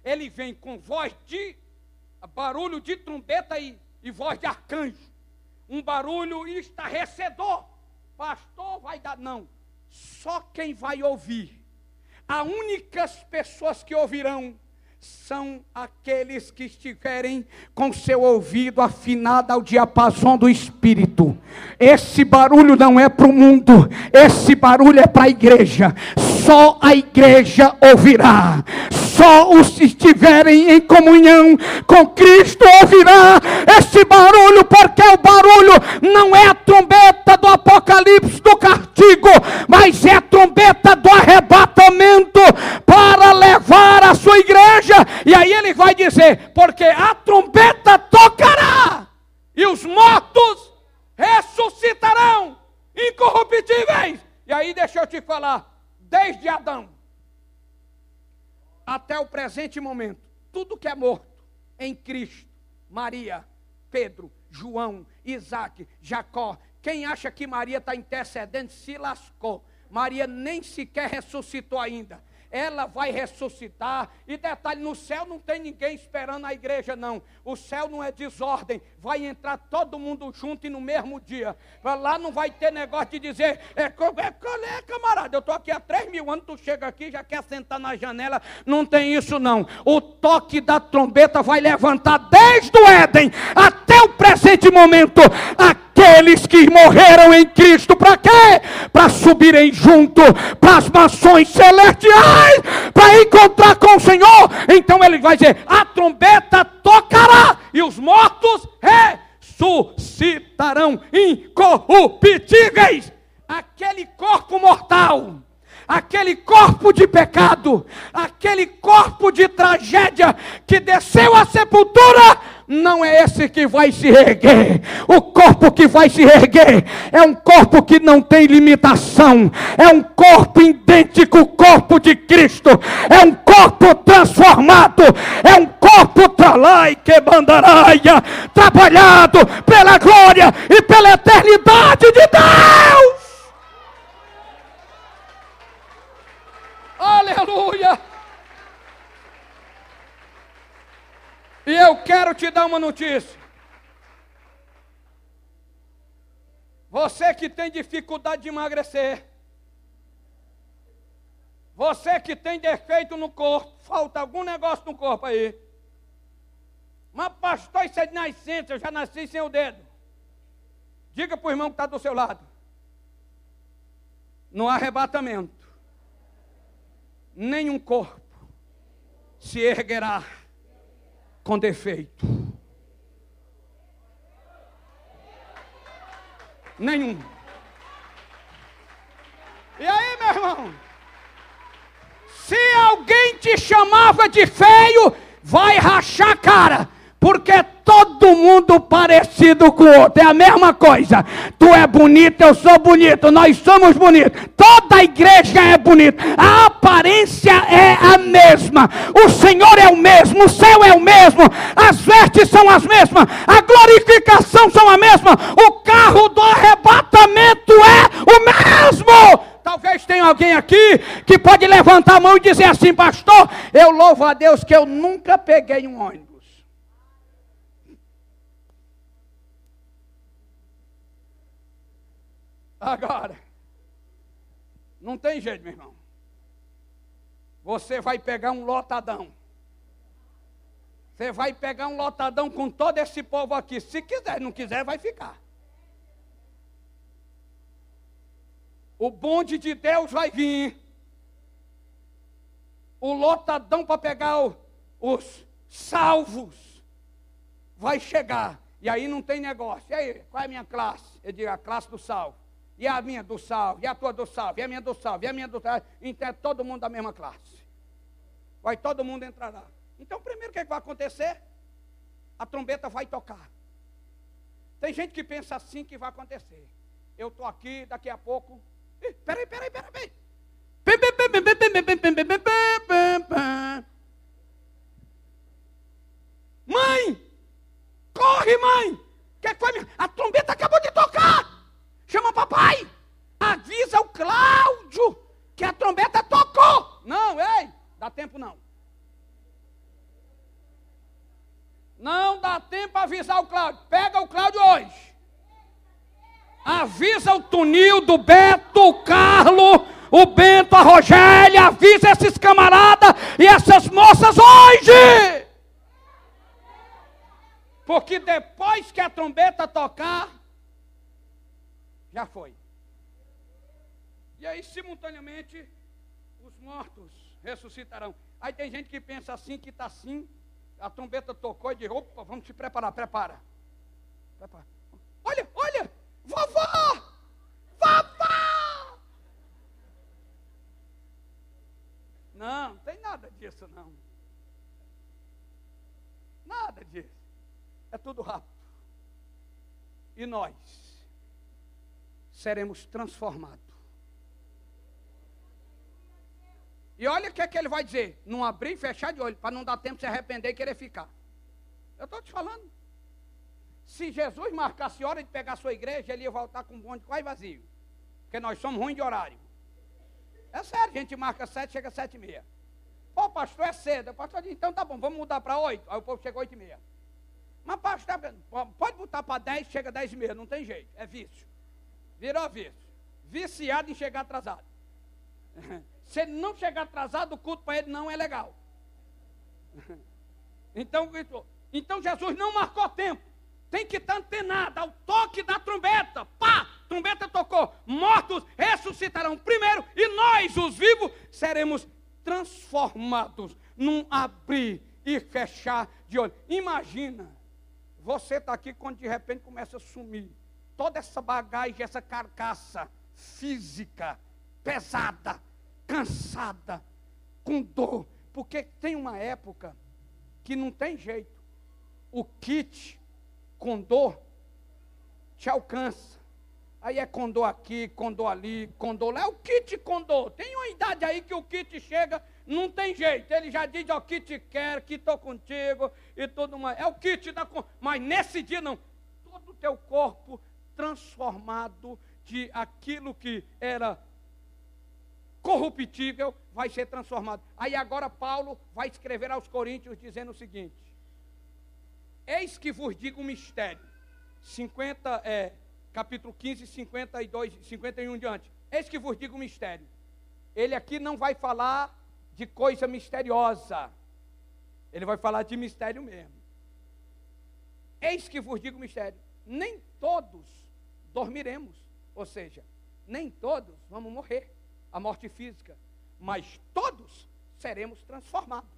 Ele vem com voz de barulho de trombeta e voz de arcanjo. Um barulho estarrecedor. Pastor, vai dar. Não. Só quem vai ouvir. As únicas pessoas que ouvirão são aqueles que estiverem com seu ouvido afinado ao diapasão do Espírito. Esse barulho não é para o mundo, esse barulho é para a igreja. Só a igreja ouvirá, só os que estiverem em comunhão com Cristo ouvirá esse barulho, porque o barulho não é a trombeta do Apocalipse, do castigo, mas é a trombeta do arrebatamento para levar a sua igreja. E aí ele vai dizer, porque a trombeta tocará e os mortos ressuscitarão incorruptíveis. E aí deixa eu te falar, desde Adão até o presente momento, tudo que é morto em Cristo, Maria, Pedro, João, Isaac, Jacó, quem acha que Maria está intercedendo se lascou. Maria nem sequer ressuscitou ainda. Ela vai ressuscitar. E detalhe, no céu não tem ninguém esperando a igreja, não. O céu não é desordem. Vai entrar todo mundo junto e no mesmo dia. Lá não vai ter negócio de dizer, camarada, eu estou aqui há 3.000 anos, tu chega aqui e já quer sentar na janela. Não tem isso, não. O toque da trombeta vai levantar desde o Éden até o presente momento aqueles que morreram em Cristo. Para quê? Para subirem junto para as mansões celestiais, para encontrar com o Senhor. Então ele vai dizer, a trombeta tocará e os mortos ressuscitarão incorruptíveis. Aquele corpo mortal, aquele corpo de pecado, aquele corpo de tragédia que desceu à sepultura, não é esse que vai se erguer. O corpo que vai se erguer é um corpo que não tem limitação, é um corpo idêntico ao corpo de Cristo, é um corpo transformado, é um corpo trabalhado pela glória e pela eternidade de Deus. Aleluia! E eu quero te dar uma notícia. Você que tem dificuldade de emagrecer, você que tem defeito no corpo, falta algum negócio no corpo aí. Mas pastor, isso é de nascença, eu já nasci sem o dedo. Diga para o irmão que está do seu lado. No arrebatamento, nenhum corpo se erguerá com defeito. Nenhum. E aí, meu irmão? Se alguém te chamava de feio, vai rachar a cara, porque todo mundo parecido com o outro, é a mesma coisa. Tu é bonito, eu sou bonito, nós somos bonitos, toda a igreja é bonita, a aparência é a mesma, o Senhor é o mesmo, o céu é o mesmo, as vestes são as mesmas, a glorificação são a mesma, o carro do arrebatamento é o mesmo. Talvez tenha alguém aqui que pode levantar a mão e dizer assim, pastor, eu louvo a Deus que eu nunca peguei um ônibus. Agora, não tem jeito, meu irmão. Você vai pegar um lotadão. Você vai pegar um lotadão com todo esse povo aqui. Se quiser, não quiser, vai ficar. O bonde de Deus vai vir. O lotadão para pegar os salvos vai chegar. E aí não tem negócio. E aí, qual é a minha classe? Eu digo, a classe do salvo. E a minha do salvo, e a tua do salvo, e a minha do salvo, e a minha do salvo. Então é todo mundo da mesma classe. Vai todo mundo entrar lá. Então primeiro o que vai acontecer? A trombeta vai tocar. Tem gente que pensa assim que vai acontecer. Eu estou aqui, daqui a pouco... Peraí. Mãe! Corre, mãe! Que foi? A trombeta acabou de tocar! Chama papai! Avisa o Cláudio que a trombeta tocou! Não, ei! Dá tempo não. Não dá tempo para avisar o Cláudio. Pega o Cláudio hoje. Avisa o Tonildo, o Beto, o Carlos, o Bento, a Rogélia. Avisa esses camaradas e essas moças hoje. Porque depois que a trombeta tocar, já foi. E aí, simultaneamente, os mortos ressuscitarão. Aí tem gente que pensa assim, que está assim, a trombeta tocou e diz, opa, vamos se preparar, prepara. Olha, olha, vovó! Vovó! Não tem nada disso não. Nada disso. É tudo rápido. E nós seremos transformados. E olha o que é que ele vai dizer. Não abrir e fechar de olho, para não dar tempo de se arrepender e querer ficar. Eu estou te falando. Se Jesus marcasse hora de pegar a sua igreja, ele ia voltar com um bonde quase vazio. Porque nós somos ruins de horário. É sério, a gente marca 7, chega 7h30. Pô, pastor, é cedo. O pastor diz, então tá bom, vamos mudar para 8. Aí o povo chega 8h30. Mas pastor, pode botar para 10, chega 10h30, não tem jeito. É vício. Virou vício. Viciado em chegar atrasado. Se ele não chegar atrasado, o culto para ele não é legal. Então Jesus não marcou tempo. Tem que estar antenado ao toque da trombeta. Pá! Trombeta tocou. Mortos ressuscitarão primeiro e nós, os vivos, seremos transformados num abrir e fechar de olho. Imagina, você está aqui quando de repente começa a sumir toda essa bagagem, essa carcaça física, pesada, cansada, com dor, porque tem uma época que não tem jeito. O kit com dor te alcança. Aí é com dor aqui, com dor ali, com dor lá. É o kit com dor. Tem uma idade aí que o kit chega, não tem jeito. Ele já diz, ó, que te quero, que estou contigo e tudo mais. É o kit da... Mas nesse dia não. Todo o teu corpo transformado de aquilo que era corruptível vai ser transformado. Aí agora Paulo vai escrever aos Coríntios dizendo o seguinte: eis que vos digo um mistério. Capítulo 15, 52, 51 diante. Eis que vos digo um mistério. Ele aqui não vai falar de coisa misteriosa. Ele vai falar de mistério mesmo. Eis que vos digo um mistério. Nem todos dormiremos. Ou seja, nem todos vamos morrer. A morte física, mas todos seremos transformados.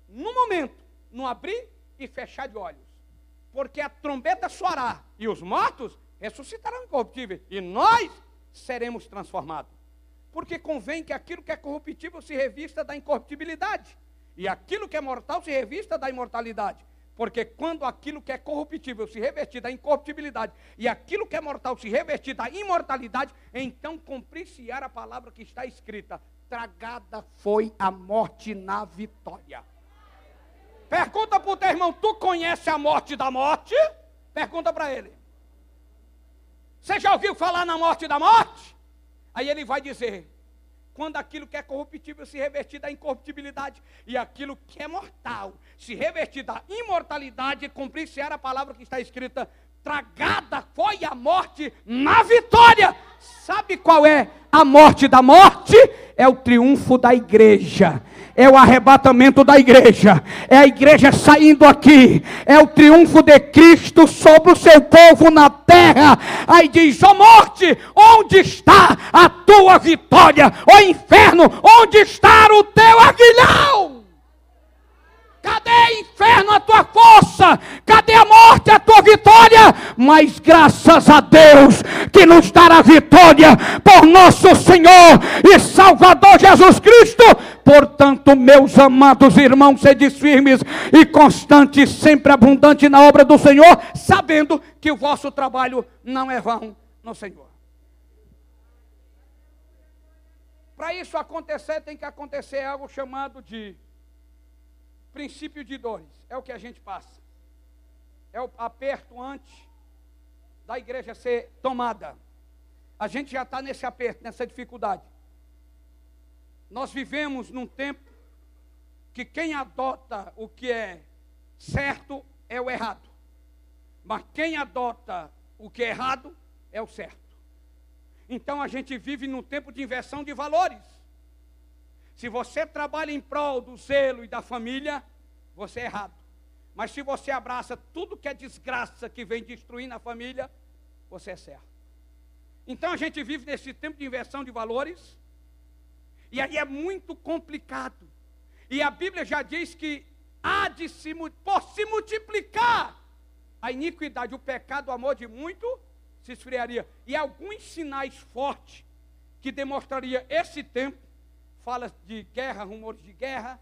No momento, no abrir e fechar de olhos. Porque a trombeta soará e os mortos ressuscitarão incorruptíveis e nós seremos transformados. Porque convém que aquilo que é corruptível se revista da incorruptibilidade e aquilo que é mortal se revista da imortalidade. Porque quando aquilo que é corruptível se revestir da incorruptibilidade e aquilo que é mortal se revestir da imortalidade, então cumprir-se-á a palavra que está escrita: tragada foi a morte na vitória. Pergunta para o teu irmão, tu conhece a morte da morte? Pergunta para ele. Você já ouviu falar na morte da morte? Aí ele vai dizer: quando aquilo que é corruptível se revestir da incorruptibilidade e aquilo que é mortal se revestir da imortalidade, cumprir-se-á a palavra que está escrita: tragada foi a morte na vitória. Sabe qual é a morte da morte? É o triunfo da igreja. É o arrebatamento da igreja, é a igreja saindo aqui, é o triunfo de Cristo sobre o seu povo na terra. Aí diz: ó morte, onde está a tua vitória? Ó inferno, onde está o teu aguilhão? Cadê, inferno, a tua força? Cadê a morte, a tua vitória? Mas graças a Deus que nos dará vitória por nosso Senhor e Salvador Jesus Cristo. Portanto, meus amados irmãos, sede firmes e constantes, sempre abundante na obra do Senhor, sabendo que o vosso trabalho não é vão no Senhor. Para isso acontecer, tem que acontecer algo chamado de princípio de dores. É o que a gente passa. É o aperto antes da igreja ser tomada. A gente já está nesse aperto, nessa dificuldade. Nós vivemos num tempo que quem adota o que é certo é o errado. Mas quem adota o que é errado é o certo. Então a gente vive num tempo de inversão de valores. Se você trabalha em prol do zelo e da família, você é errado. Mas se você abraça tudo que é desgraça que vem destruindo a família, você é certo. Então a gente vive nesse tempo de inversão de valores, e aí é muito complicado. E a Bíblia já diz que há de por se multiplicar a iniquidade, o pecado, o amor de muito se esfriaria. E alguns sinais fortes que demonstraria esse tempo, fala de guerra, rumores de guerra,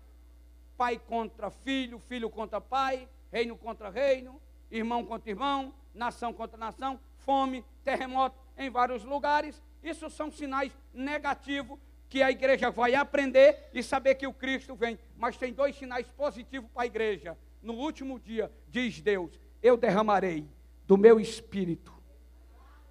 pai contra filho, filho contra pai, reino contra reino, irmão contra irmão, nação contra nação, fome, terremoto em vários lugares. Isso são sinais negativos que a igreja vai aprender e saber que o Cristo vem. Mas tem 2 sinais positivos para a igreja. No último dia, diz Deus, eu derramarei do meu espírito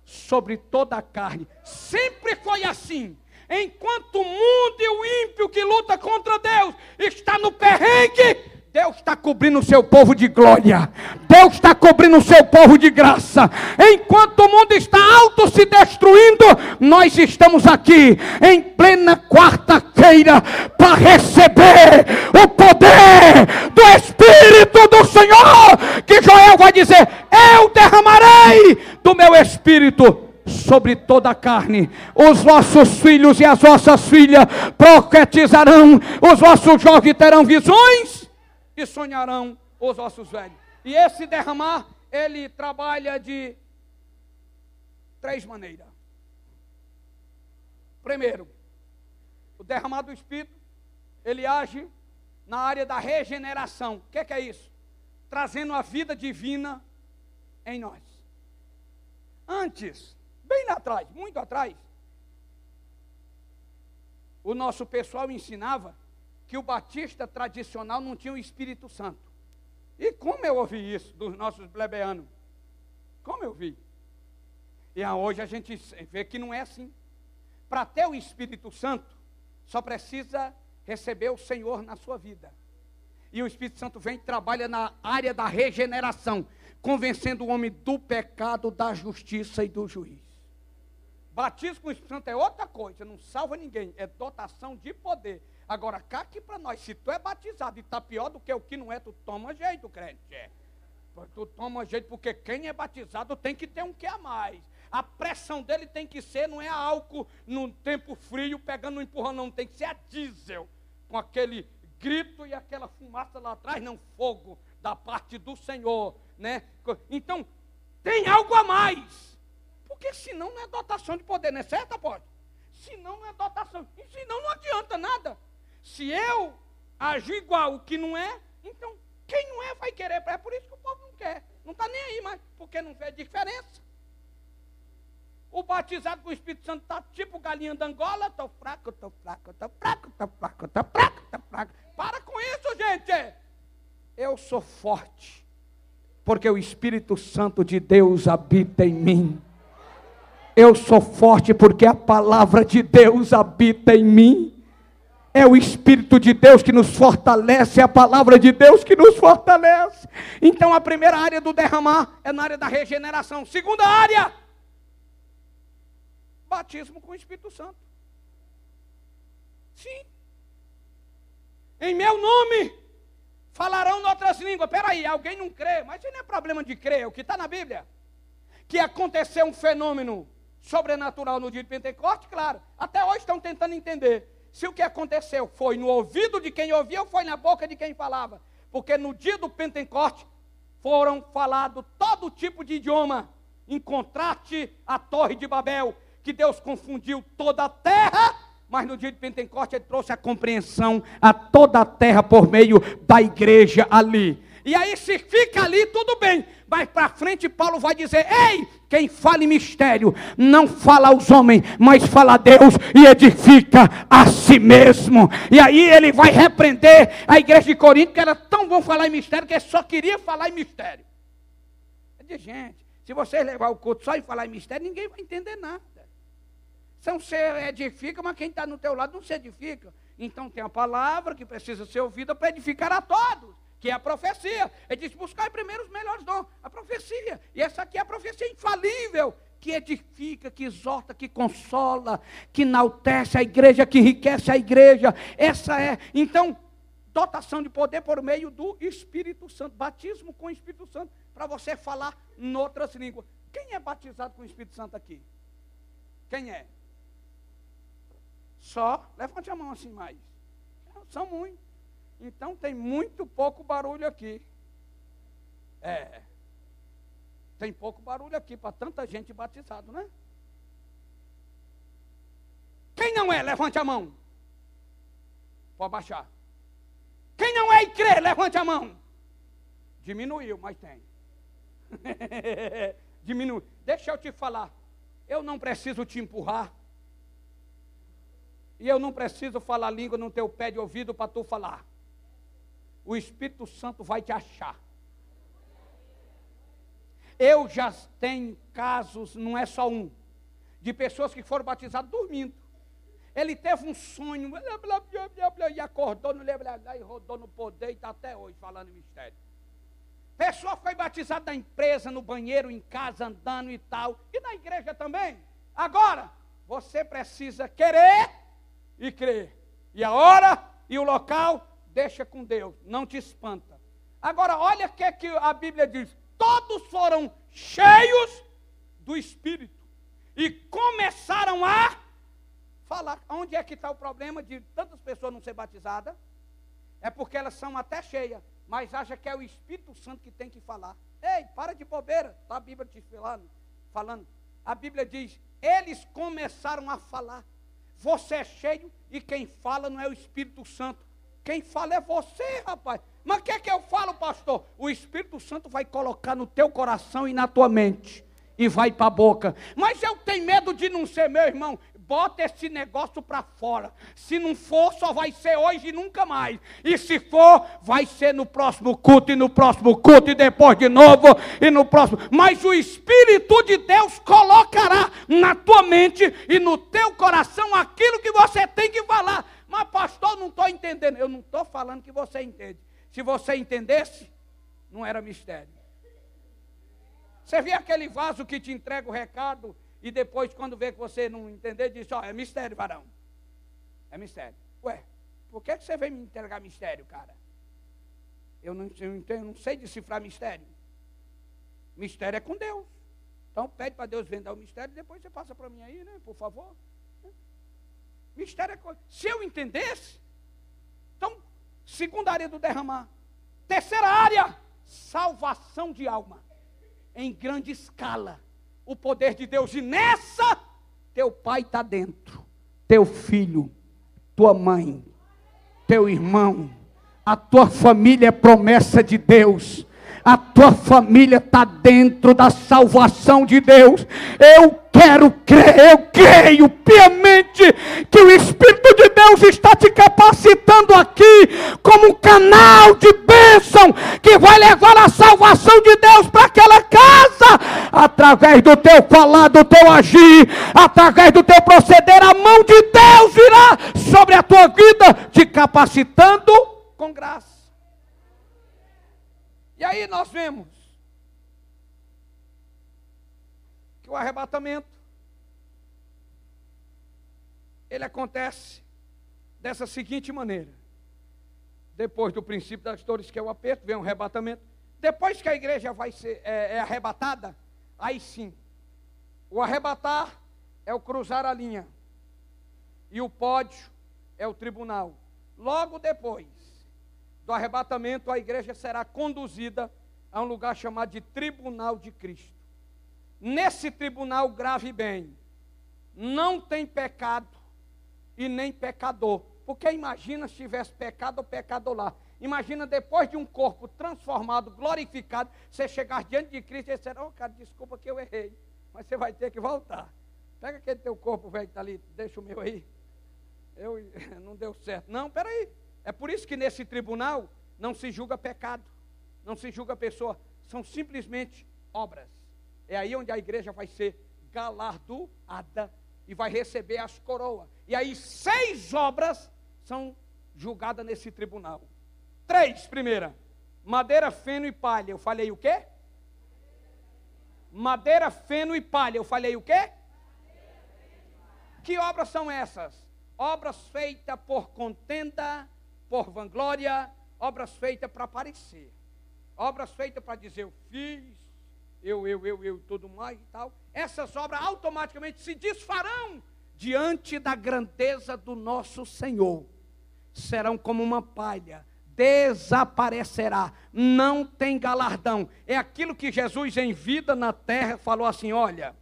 sobre toda a carne. Sempre foi assim. Enquanto o mundo e o ímpio que luta contra Deus está no perrengue, Deus está cobrindo o seu povo de glória. Deus está cobrindo o seu povo de graça. Enquanto o mundo está auto se destruindo, nós estamos aqui em plena quarta-feira para receber o poder do Espírito do Senhor, que Joel vai dizer, eu derramarei do meu Espírito sobre toda a carne. Os vossos filhos e as vossas filhas profetizarão, os vossos jovens terão visões e sonharão os vossos velhos. E esse derramar, ele trabalha de 3 maneiras. Primeiro, o derramar do Espírito, ele age na área da regeneração. O que é isso? Trazendo a vida divina em nós. Antes, bem lá atrás, muito atrás, o nosso pessoal ensinava que o batista tradicional não tinha o Espírito Santo. E como eu ouvi isso dos nossos plebeanos? Como eu vi? E hoje a gente vê que não é assim. Para ter o Espírito Santo, só precisa receber o Senhor na sua vida. E o Espírito Santo vem e trabalha na área da regeneração, convencendo o homem do pecado, da justiça e do juízo. Batismo com o Espírito Santo é outra coisa, não salva ninguém, é dotação de poder. Agora, cá aqui para nós, se tu é batizado e está pior do que o que não é, tu toma jeito, crente. Tu toma jeito, porque quem é batizado tem que ter um que a mais. A pressão dele tem que ser, não é álcool no tempo frio, pegando no empurrão, não, tem que ser a diesel, com aquele grito e aquela fumaça lá atrás, não, fogo da parte do Senhor, né? Então, tem algo a mais, porque senão não é dotação de poder, não é certo, apóstolo? Senão não é dotação, e senão não adianta nada. Se eu agir igual o que não é, então quem não é vai querer. É por isso que o povo não quer. Não está nem aí mais, porque não vê diferença. O batizado com o Espírito Santo está tipo galinha da Angola. Estou fraco, estou fraco, estou fraco, estou fraco, estou fraco, estou fraco. Para com isso, gente. Eu sou forte, porque o Espírito Santo de Deus habita em mim. Eu sou forte porque a palavra de Deus habita em mim. É o Espírito de Deus que nos fortalece, é a palavra de Deus que nos fortalece. Então a primeira área do derramar é na área da regeneração. Segunda área, batismo com o Espírito Santo. Sim. Em meu nome falarão em outras línguas. Peraí, alguém não crê, mas isso não é problema de crer, é o que está na Bíblia. Que aconteceu um fenômeno sobrenatural no dia de Pentecostes, claro. Até hoje estão tentando entender se o que aconteceu foi no ouvido de quem ouvia ou foi na boca de quem falava. Porque no dia do Pentecostes foram falados todo tipo de idioma, em contraste à Torre de Babel, que Deus confundiu toda a terra, mas no dia de Pentecostes ele trouxe a compreensão a toda a terra por meio da igreja ali. E aí se fica ali, tudo bem. Mas para frente Paulo vai dizer, ei, quem fala em mistério, não fala aos homens, mas fala a Deus e edifica a si mesmo. E aí ele vai repreender a igreja de Corinto, que era tão bom falar em mistério, que ele só queria falar em mistério. Eu disse, gente, se vocês levar o culto só em falar em mistério, ninguém vai entender nada. Então você edifica, mas quem está no teu lado não se edifica. Então tem a palavra que precisa ser ouvida para edificar a todos, que é a profecia. Ele diz, buscar primeiro os melhores dons, a profecia. E essa aqui é a profecia infalível, que edifica, que exorta, que consola, que enaltece a igreja, que enriquece a igreja. Essa é, então, dotação de poder por meio do Espírito Santo. Batismo com o Espírito Santo, para você falar em outras línguas. Quem é batizado com o Espírito Santo aqui? Quem é? Só, levante a mão assim mais. São muitos. Então tem muito pouco barulho aqui. Tem pouco barulho aqui para tanta gente batizada, né? Quem não é, levante a mão. Pode baixar. Quem não é e crê, levante a mão. Diminuiu, mas tem. Diminui. Deixa eu te falar. Eu não preciso te empurrar. E eu não preciso falar língua no teu pé de ouvido para tu falar. O Espírito Santo vai te achar. Eu já tenho casos, não é só um, de pessoas que foram batizadas dormindo. Ele teve um sonho, e acordou no e rodou no poder e está até hoje falando em mistério. Pessoa foi batizada na empresa, no banheiro, em casa, andando e tal. E na igreja também. Agora, você precisa querer e crer. E a hora e o local, deixa com Deus. Não te espanta. Agora, olha o que a Bíblia diz. Todos foram cheios do Espírito. E começaram a falar. Onde é que está o problema de tantas pessoas não ser batizadas? É porque elas são até cheias. Mas acha que é o Espírito Santo que tem que falar. Ei, para de bobeira. Está a Bíblia te falando. A Bíblia diz, eles começaram a falar. Você é cheio e quem fala não é o Espírito Santo. Quem fala é você, rapaz. Mas o que é que eu falo, pastor? O Espírito Santo vai colocar no teu coração e na tua mente. E vai para a boca. Mas eu tenho medo de não ser, meu irmão. Bota esse negócio para fora. Se não for, só vai ser hoje e nunca mais. E se for, vai ser no próximo culto, e no próximo culto, e depois de novo, e no próximo. Mas o Espírito de Deus colocará na tua mente e no teu coração aquilo que você tem que falar. Mas pastor, não estou entendendo. Eu não estou falando que você entende. Se você entendesse, não era mistério. Você vê aquele vaso que te entrega o recado e depois, quando vê que você não entender, diz, é mistério, varão. É mistério. Ué, por que você veio me entregar mistério, cara? Eu não sei decifrar mistério. Mistério é com Deus. Então, pede para Deus vender o mistério e depois você passa para mim aí, né, por favor. Mistério é coisa. Se eu entendesse, então, segunda área do derramar. Terceira área, salvação de alma. Em grande escala. O poder de Deus. E nessa, teu pai está dentro. Teu filho, tua mãe, teu irmão. A tua família é promessa de Deus. A tua família está dentro da salvação de Deus. Eu quero crer, eu creio piamente que o Espírito de Deus está te capacitando aqui como um canal de bênção que vai levar a salvação de Deus para aquela casa, através do teu falar, do teu agir, através do teu proceder. A mão de Deus virá sobre a tua vida, te capacitando com graça. E aí nós vemos que o arrebatamento, ele acontece dessa seguinte maneira. Depois do princípio das dores, que é o aperto, vem um arrebatamento. Depois que a igreja vai ser arrebatada, aí sim, o arrebatar é o cruzar a linha. E o pódio é o tribunal. Logo depois do arrebatamento, a igreja será conduzida a um lugar chamado de tribunal de Cristo. Nesse tribunal, grave bem, não tem pecado e nem pecador. Porque imagina se tivesse pecado ou pecador lá. Imagina depois de um corpo transformado, glorificado, você chegar diante de Cristo e dizer, cara, desculpa que eu errei, mas você vai ter que voltar. Pega aquele teu corpo velho que está ali, deixa o meu aí. Não deu certo. Não, peraí. É por isso que nesse tribunal não se julga pecado, não se julga pessoa, são simplesmente obras. É aí onde a igreja vai ser galardoada e vai receber as coroas. E aí 6 obras são julgadas nesse tribunal. 3, primeira, madeira, feno e palha. Eu falei o quê? Madeira, feno e palha. Eu falei o quê? Que obras são essas? Obras feitas por contenda, por vanglória, obras feitas para aparecer, obras feitas para dizer, eu fiz, eu, tudo mais e tal. Essas obras automaticamente se desfarão diante da grandeza do nosso Senhor. Serão como uma palha desaparecerá, não tem galardão. É aquilo que Jesus em vida na terra falou assim: olha,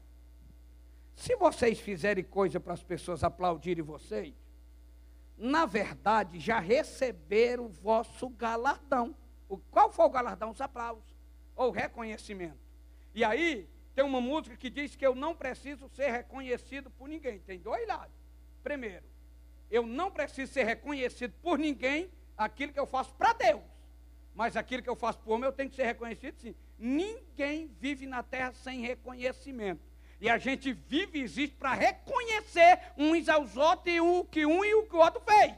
se vocês fizerem coisa para as pessoas aplaudirem vocês, na verdade já receberam o vosso galardão. Qual foi o galardão? Os aplausos, ou reconhecimento. E aí tem uma música que diz que eu não preciso ser reconhecido por ninguém. Tem dois lados. Primeiro, eu não preciso ser reconhecido por ninguém aquilo que eu faço para Deus, mas aquilo que eu faço por homem eu tenho que ser reconhecido sim. Ninguém vive na terra sem reconhecimento, e a gente vive e existe para reconhecer uns aos outros e o que um e o que o outro fez.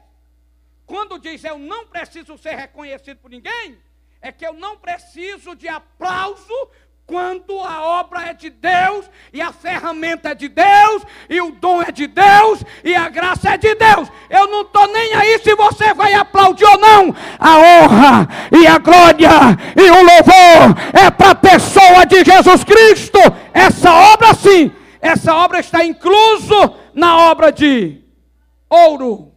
Quando diz eu não preciso ser reconhecido por ninguém, é que eu não preciso de aplauso quando a obra é de Deus, e a ferramenta é de Deus, e o dom é de Deus, e a graça é de Deus. Eu não estou nem aí se você vai aplaudir ou não. A honra e a glória e o louvor é para a pessoa de Jesus Cristo. Essa obra sim, essa obra está incluso na obra de ouro,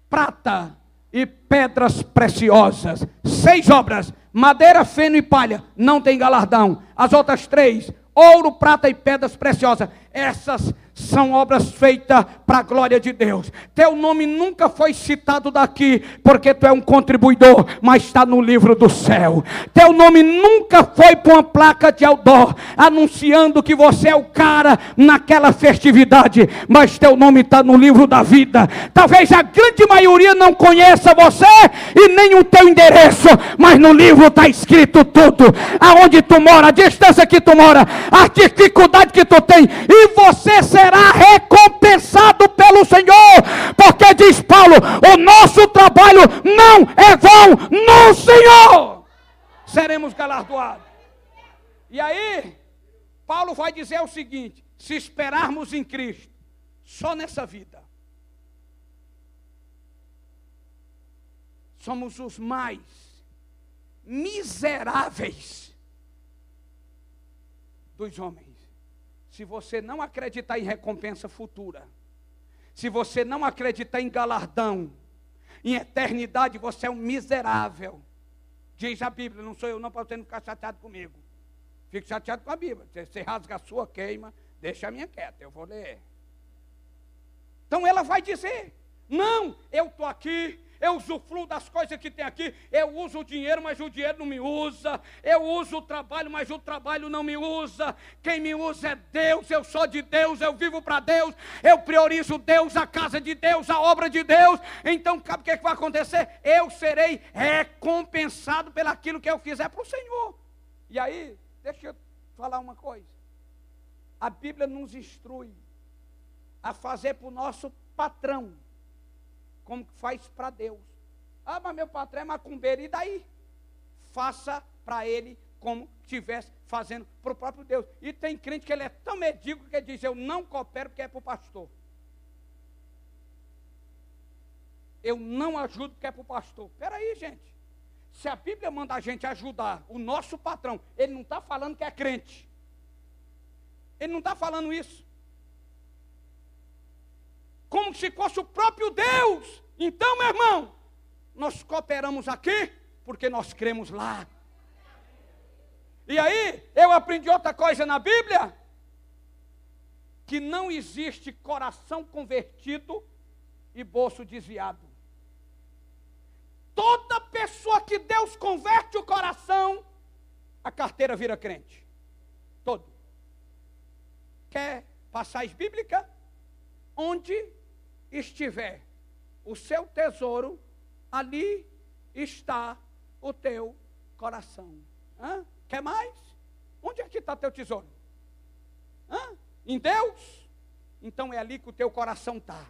prata e pedras preciosas. 6 obras: madeira, feno e palha, não tem galardão. As outras 3, ouro, prata e pedras preciosas, essas são obras feitas para a glória de Deus. Teu nome nunca foi citado daqui, porque tu é um contribuidor, mas está no livro do céu. Teu nome nunca foi para uma placa de outdoor, anunciando que você é o cara naquela festividade, mas teu nome está no livro da vida. Talvez a grande maioria não conheça você, e nem o teu endereço, mas no livro está escrito tudo. Aonde tu mora, a distância que tu mora, a dificuldade que tu tem, e você será recompensado pelo Senhor, porque diz Paulo, o nosso trabalho não é vão no Senhor. Seremos galardoados. E aí, Paulo vai dizer o seguinte: se esperarmos em Cristo, só nessa vida, somos os mais miseráveis dos homens. Se você não acreditar em recompensa futura, se você não acreditar em galardão, em eternidade, você é um miserável. Diz a Bíblia, não sou eu não, para você não ficar chateado comigo. Fico chateado com a Bíblia. Você rasga a sua, queima, deixa a minha quieta, eu vou ler. Então ela vai dizer, não, eu estou aqui, eu usufruo das coisas que tem aqui, eu uso o dinheiro, mas o dinheiro não me usa, eu uso o trabalho, mas o trabalho não me usa, quem me usa é Deus, eu sou de Deus, eu vivo para Deus, eu priorizo Deus, a casa de Deus, a obra de Deus. Então, sabe o que vai acontecer? Eu serei recompensado pelaquilo que eu fizer para o Senhor. E aí, deixa eu falar uma coisa, a Bíblia nos instrui a fazer para o nosso patrão como que faz para Deus. Ah, mas meu patrão é macumbeiro, e daí? Faça para ele como estivesse fazendo para o próprio Deus. E tem crente que ele é tão medíocre que ele diz, eu não coopero porque é para o pastor. Eu não ajudo porque é para o pastor. Espera aí, gente. Se a Bíblia manda a gente ajudar o nosso patrão, ele não está falando que é crente. Ele não está falando isso. Como se fosse o próprio Deus. Então, meu irmão, nós cooperamos aqui porque nós cremos lá. E aí, eu aprendi outra coisa na Bíblia, que não existe coração convertido e bolso desviado. Toda pessoa que Deus converte o coração, a carteira vira crente. Todo. Quer passagem bíblica? Onde estiver o seu tesouro, ali está o teu coração. Hã? Quer mais? Onde é que está teu tesouro? Hã? Em Deus? Então é ali que o teu coração está.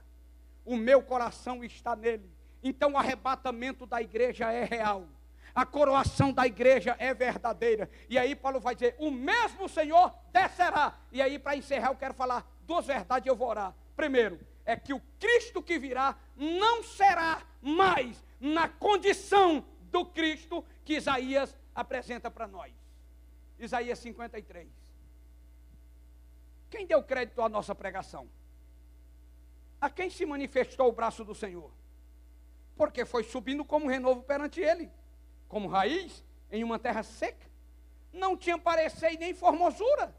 O meu coração está nele. Então o arrebatamento da igreja é real. A coroação da igreja é verdadeira. E aí Paulo vai dizer, o mesmo Senhor descerá. E aí, para encerrar, eu quero falar 2 verdades e eu vou orar. Primeiro, é que o Cristo que virá não será mais na condição do Cristo que Isaías apresenta para nós. Isaías 53. Quem deu crédito à nossa pregação? A quem se manifestou o braço do Senhor? porque foi subindo como renovo perante ele, como raiz em uma terra seca. Não tinha parecer e nem formosura.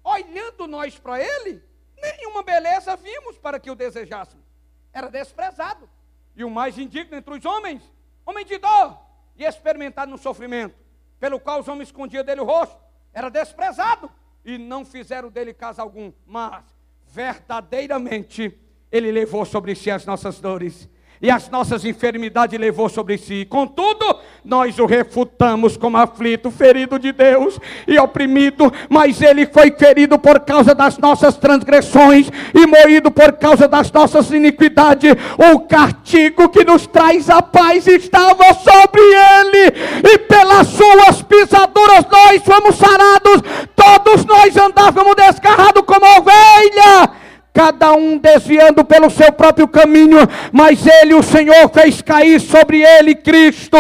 Olhando nós para ele, nenhuma beleza vimos para que o desejássemos. Era desprezado. E o mais indigno entre os homens, homem de dor e experimentado no sofrimento, pelo qual os homens escondiam dele o rosto. Era desprezado e não fizeram dele caso algum. Mas, verdadeiramente, ele levou sobre si as nossas dores e as nossas enfermidades levou sobre si. Contudo, nós o refutamos como aflito, ferido de Deus e oprimido, mas ele foi ferido por causa das nossas transgressões e moído por causa das nossas iniquidades. O castigo que nos traz a paz estava sobre ele, e pelas suas pisaduras nós fomos sarados. Todos nós andávamos desgarrados como ovelha, cada um desviando pelo seu próprio caminho, mas ele, o Senhor, fez cair sobre ele, Cristo,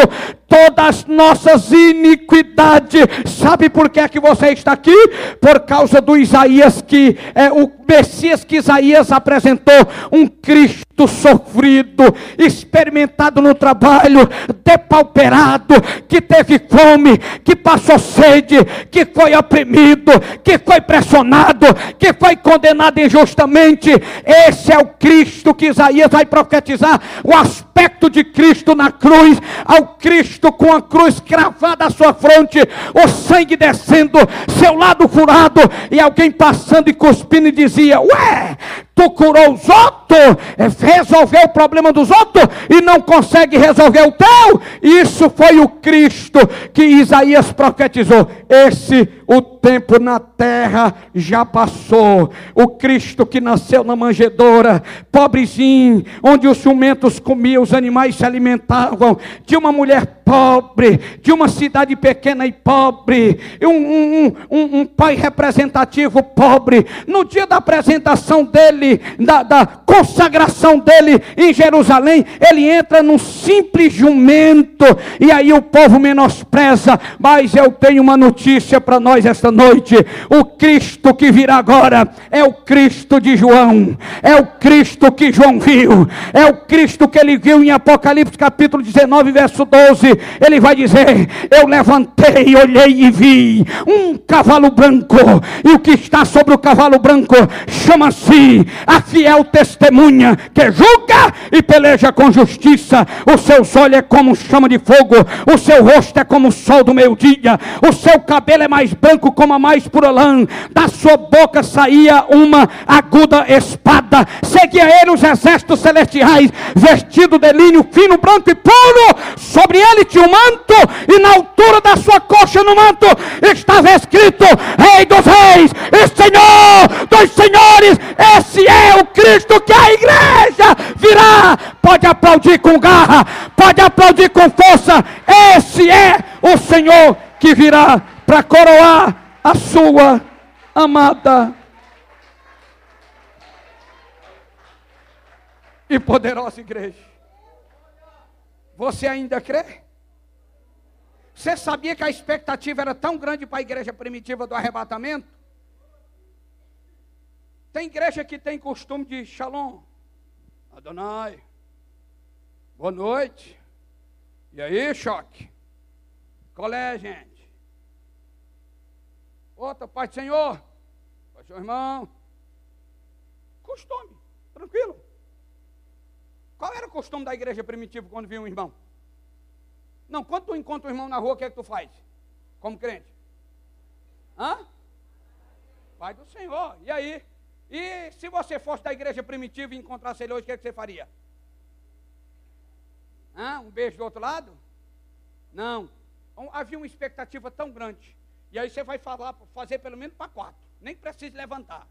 todas as nossas iniquidades. Sabe por que é que você está aqui? Por causa do Isaías, que é o Messias que Isaías apresentou, um Cristo sofrido, experimentado no trabalho, depauperado, que teve fome, que passou sede, que foi oprimido, que foi pressionado, que foi condenado injustamente. Esse é o Cristo que Isaías vai profetizar, o aspecto de Cristo na cruz, ao Cristo com a cruz cravada à sua fronte, o sangue descendo, seu lado furado, e alguém passando e cuspindo e dizia: ué, tu curou os outros, resolveu o problema dos outros e não consegue resolver o teu? Isso foi o Cristo que Isaías profetizou. O tempo na terra já passou. O Cristo que nasceu na manjedoura, pobrezinho, onde os jumentos comiam, os animais se alimentavam, de uma mulher pobre, de uma cidade pequena e pobre, um pai representativo pobre. No dia da apresentação dele, da consagração dele em Jerusalém, ele entra num simples jumento, e aí o povo menospreza. Mas eu tenho uma notícia para nós esta noite: o Cristo que virá agora é o Cristo de João, é o Cristo que João viu, é o Cristo que ele viu em Apocalipse capítulo 19, verso 12. Ele vai dizer: eu levantei, olhei e vi um cavalo branco, e o que está sobre o cavalo branco chama-se a fiel testemunha, que julga e peleja com justiça. Os seus olhos é como chama de fogo, o seu rosto é como o sol do meio-dia, o seu cabelo é mais branco como a mais pura lã, da sua boca saía uma aguda espada. Seguia ele os exércitos celestiais, vestido de linho fino, branco e puro. Sobre ele tinha um manto, e na altura da sua coxa no manto estava escrito: Rei dos reis e Senhor dos senhores. Esse é o Cristo que a igreja virá. Pode aplaudir com garra, pode aplaudir com força. Esse é o Senhor que virá para coroar a sua amada e poderosa igreja. Você ainda crê? Você sabia que a expectativa era tão grande para a igreja primitiva do arrebatamento? Tem igreja que tem costume de Shalom, Adonai, boa noite. E aí, choque? Qual é, gente? Outra, Pai do Senhor, Pai do seu irmão. Costume, tranquilo. Qual era o costume da igreja primitiva quando via um irmão? Não, quando tu encontra um irmão na rua, o que é que tu faz? Como crente? Pai do Senhor, e aí? E se você fosse da igreja primitiva e encontrasse ele hoje, o que é que você faria? Um beijo do outro lado? Não. Então, havia uma expectativa tão grande. E aí você vai fazer pelo menos para 4. Nem precisa levantar.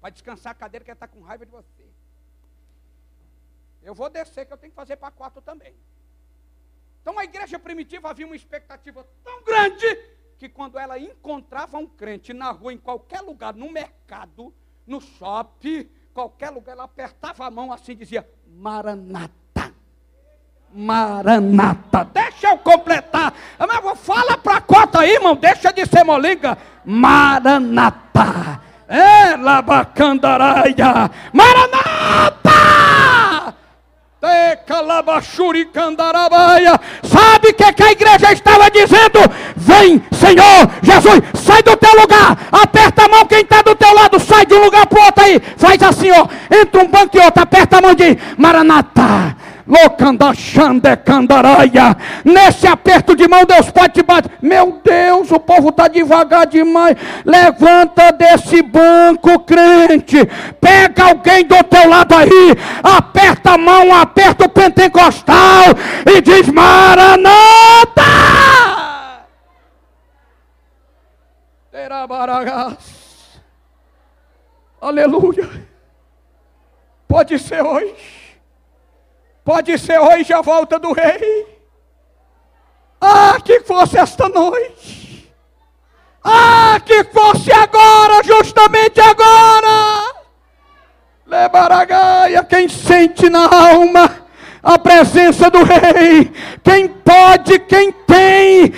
Vai descansar a cadeira, que ele está com raiva de você. Eu vou descer, que eu tenho que fazer para 4 também. Então a igreja primitiva havia uma expectativa tão grande, que quando ela encontrava um crente na rua, em qualquer lugar, no mercado, no shopping, qualquer lugar, ela apertava a mão assim e dizia: Maranata, Maranata. Deixa eu completar. Fala para a cota aí, irmão, deixa de ser molinga. Maranata, Labacandaraia, Maranata. Sabe o que a igreja estava dizendo? Vem, Senhor Jesus, sai do teu lugar, aperta a mão quem está do teu lado, sai de um lugar para o outro aí, faz assim, ó, entre um banco e outro, aperta a mão de Maranatá. Nesse aperto de mão Deus pode te bater. Meu Deus, o povo está devagar demais. Levanta desse banco, crente, pega alguém do teu lado aí, aperta a mão, aperta o pentecostal e diz Maranata. Aleluia. Pode ser hoje. Pode ser hoje a volta do rei. Ah, que fosse esta noite. Ah, que fosse agora, justamente agora. Lebaragaia, quem sente na alma a presença do rei, quem pode, quem tem,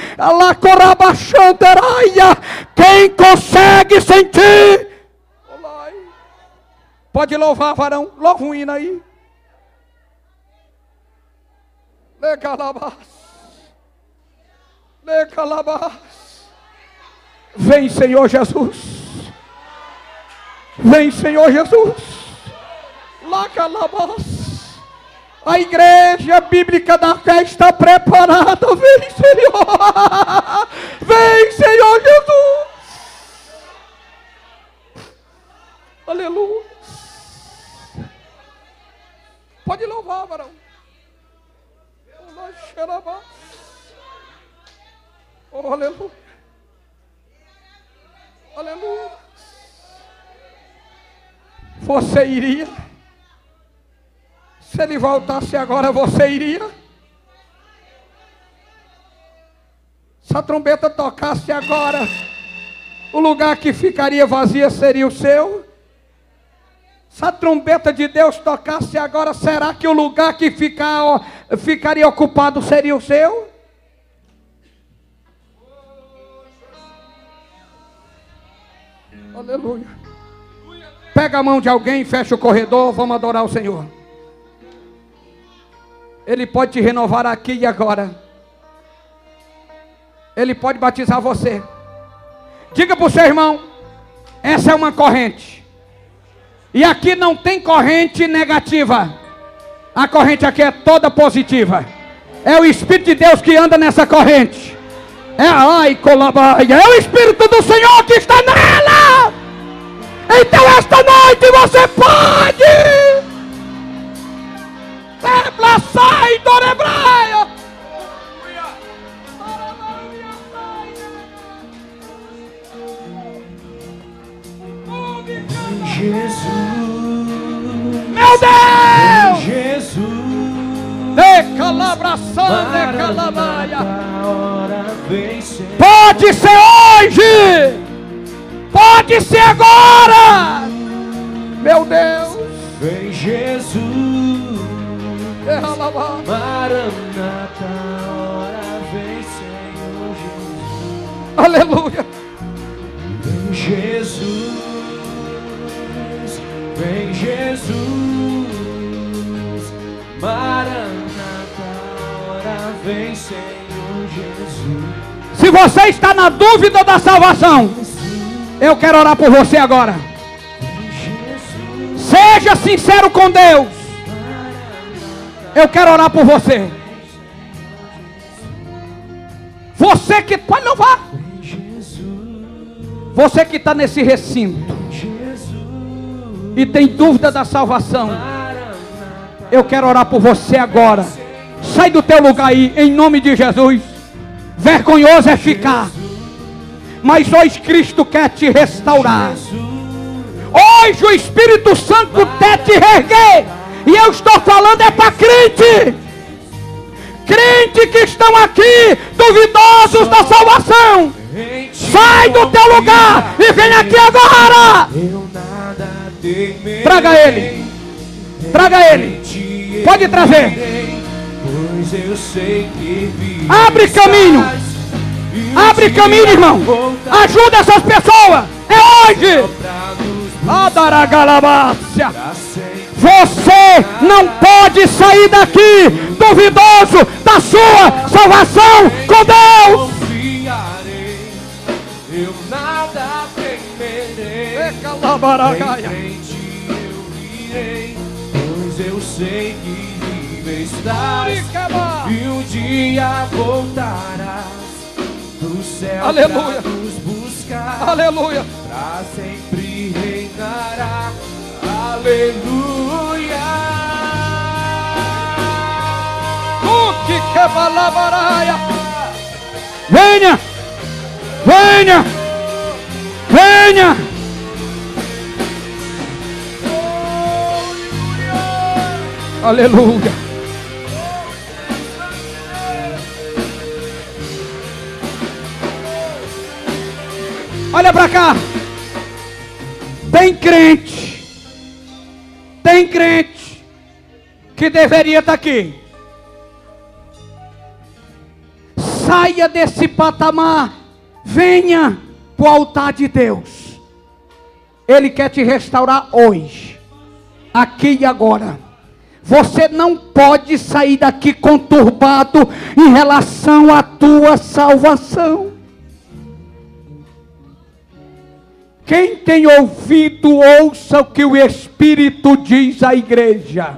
quem consegue sentir. Pode louvar, varão, louva um hino aí. Vem, Senhor Jesus. Vem, Senhor Jesus. A igreja bíblica da fé está preparada. Vem, Senhor. Vem, Senhor Jesus. Aleluia. Pode louvar, varão. Oh, aleluia. Aleluia. Você iria? Se ele voltasse agora, você iria? Se a trombeta tocasse agora, o lugar que ficaria vazio seria o seu? Se a trombeta de Deus tocasse agora, será que o lugar que ficaria ocupado seria o seu? Aleluia. Pega a mão de alguém, fecha o corredor, vamos adorar o Senhor. Ele pode te renovar aqui e agora. Ele pode batizar você. Diga para o seu irmão, essa é uma corrente. E aqui não tem corrente negativa. A corrente aqui é toda positiva. É o Espírito de Deus que anda nessa corrente. É o Espírito do Senhor que está nela. Então esta noite você pode. Sai do hebraia. Jesus, meu Deus, Jesus, pode ser hoje, pode ser agora, meu Deus, vem Jesus, Maranata, hora vem Senhor Jesus, aleluia, vem Jesus. Vem Jesus, Maranata, hora vem Senhor Jesus. Se você está na dúvida da salvação, eu quero orar por você agora. Seja sincero com Deus. Eu quero orar por você. Você que pode louvar. Você que está nesse recinto e tem dúvida da salvação, eu quero orar por você agora. Sai do teu lugar aí, em nome de Jesus. Vergonhoso é ficar, mas hoje Cristo quer te restaurar. Hoje o Espírito Santo quer te reerguer. E eu estou falando é para crente. Crente que estão aqui, duvidosos da salvação. Sai do teu lugar e vem aqui agora. Traga ele. Traga ele. Pode trazer. Abre caminho. Abre caminho, irmão. Ajuda essas pessoas. É hoje. Adaragalabácia. Você não pode sair daqui duvidoso da sua salvação com Deus. Confiarei, eu nada temerei. Em frente eu irei, pois eu sei que vive estás e um dia voltarás do céu para nos buscar. Aleluia. Pra sempre reinará. Aleluia. Que quebra-labaraia. Venha, venha, venha. Aleluia. Olha para cá. Tem crente que deveria estar aqui. Saia desse patamar, venha para o altar de Deus. Ele quer te restaurar hoje, aqui e agora. Você não pode sair daqui conturbado em relação à tua salvação. Quem tem ouvido, ouça o que o Espírito diz à igreja.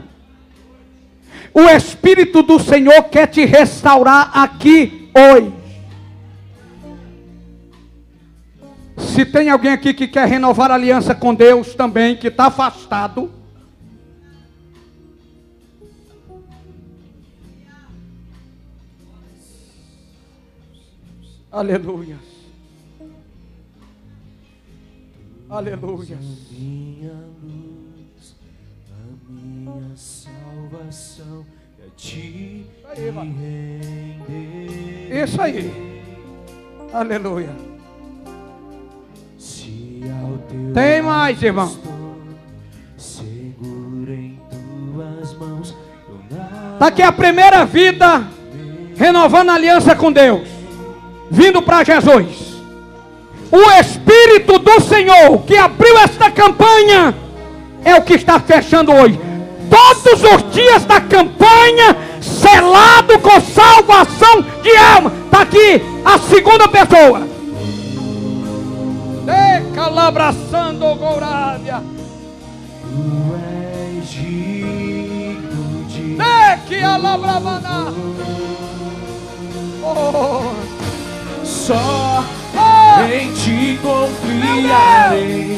O Espírito do Senhor quer te restaurar aqui hoje. Se tem alguém aqui que quer renovar a aliança com Deus também, que está afastado, aleluia. Aleluia. Minha luz, a minha salvação, é a ti me render. Isso aí. Aleluia. Se ao teu Tem mais, irmão. Segura em tuas mãos. Está aqui a primeira vida, renovando a aliança com Deus, vindo para Jesus. O Espírito do Senhor que abriu esta campanha é o que está fechando hoje. Todos os dias da campanha, selado com salvação de alma. Está aqui a segunda pessoa. Decalabraçando Gourádia. Tu és digno de Decalabrabana. Oh. Só em ti confiarei,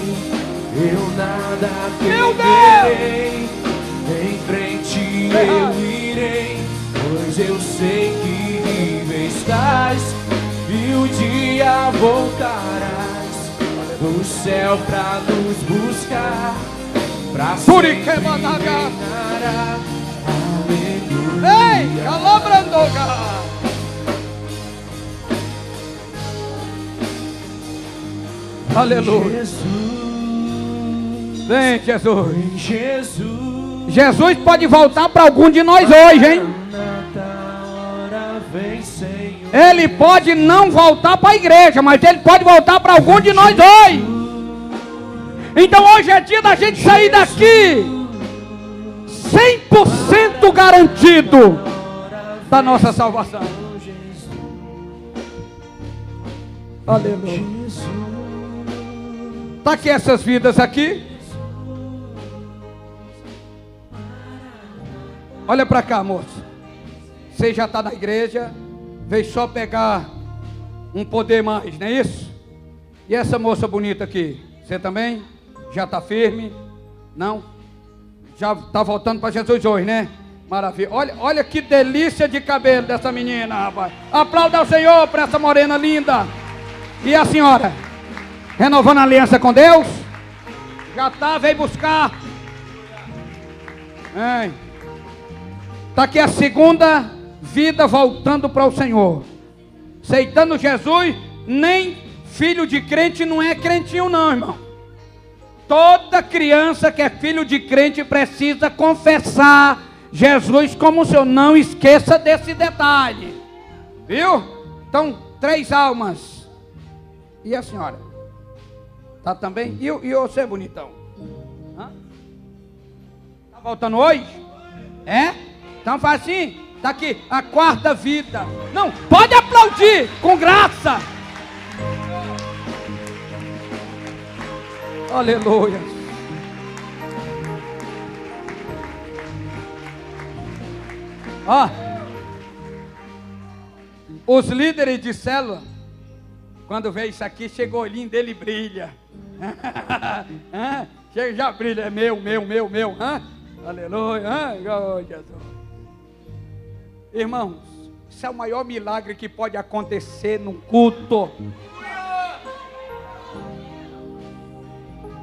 eu nada temerei. Em frente eu irei, pois eu sei que vive estás e um dia voltarás do céu pra nos buscar. Pra sempre reinará. Aleluia. Ei, calabrandoga. Aleluia. Jesus, Vem, Jesus. Jesus. Jesus pode voltar para algum de nós hoje, hein? Ele pode não voltar para a igreja, mas ele pode voltar para algum de nós hoje. Então hoje é dia da gente sair daqui 100% garantido da nossa salvação. Aleluia. Está aqui essas vidas aqui. Olha para cá, moça. Você já está na igreja, veio só pegar um poder mais, não é isso? E essa moça bonita aqui, você também? Já está firme? Não? Já está voltando para Jesus hoje, né? Maravilha. Olha que delícia de cabelo dessa menina, rapaz. Aplauda ao Senhor para essa morena linda. E a senhora? Renovando a aliança com Deus? Já está, veio buscar. Está aqui a segunda vida voltando para o Senhor. Aceitando Jesus, nem filho de crente não é crentinho não, irmão. Toda criança que é filho de crente precisa confessar Jesus como o Senhor. Não esqueça desse detalhe. Viu? Então, 3 almas. E a senhora? Tá também? E você, bonitão? Hã? Tá Voltando hoje? É? Então faz assim. Está aqui, a quarta vida. Não, pode aplaudir com graça. Aleluia. Ó, os líderes de célula, quando vê isso aqui, chega o olhinho dele e brilha. Chega, já brilha, é meu. Aleluia. Oh, Jesus. Irmãos, isso é o maior milagre que pode acontecer num culto.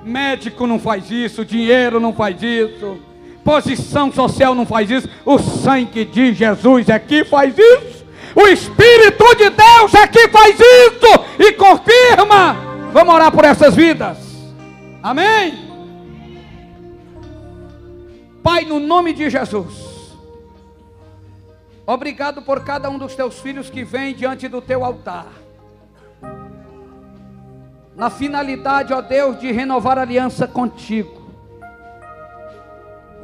Médico não faz isso, dinheiro não faz isso, posição social não faz isso. O sangue de Jesus é que faz isso. O Espírito de Deus é que faz isso e confirma. Vamos orar por essas vidas. Amém? Pai, no nome de Jesus, obrigado por cada um dos teus filhos que vem diante do teu altar, na finalidade, ó Deus, de renovar a aliança contigo.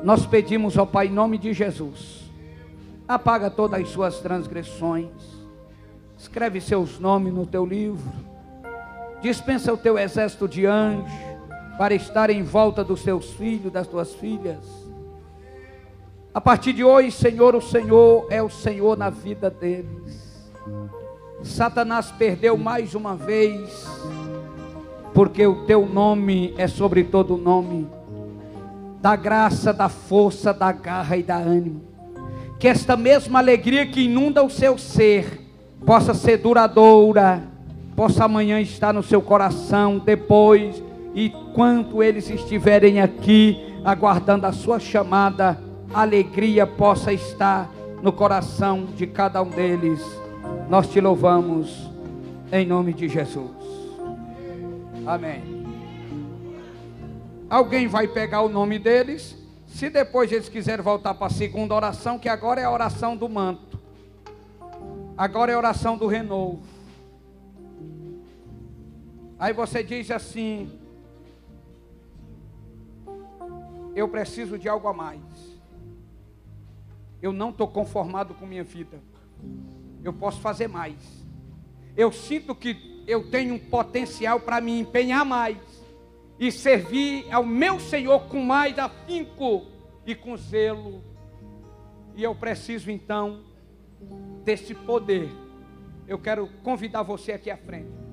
Nós pedimos, ó Pai, em nome de Jesus, apaga todas as suas transgressões, escreve seus nomes no teu livro, dispensa o teu exército de anjos, para estar em volta dos teus filhos, das tuas filhas. A partir de hoje, Senhor, o Senhor é o Senhor na vida deles. Satanás perdeu mais uma vez, porque o teu nome é sobre todo nome. Da graça, da força, da garra e da ânimo. Que esta mesma alegria que inunda o seu ser, possa ser duradoura, possa amanhã estar no seu coração, depois, e quando eles estiverem aqui, aguardando a sua chamada, a alegria possa estar no coração de cada um deles. Nós te louvamos em nome de Jesus. Amém. Alguém vai pegar o nome deles. Se depois eles quiserem voltar para a segunda oração, que agora é a oração do manto, agora é a oração do renovo. Aí você diz assim: eu preciso de algo a mais. Eu não estou conformado com minha vida. Eu posso fazer mais. Eu sinto que eu tenho um potencial para me empenhar mais e servir ao meu Senhor com mais afinco e com zelo. E eu preciso então desse poder. Eu quero convidar você aqui à frente.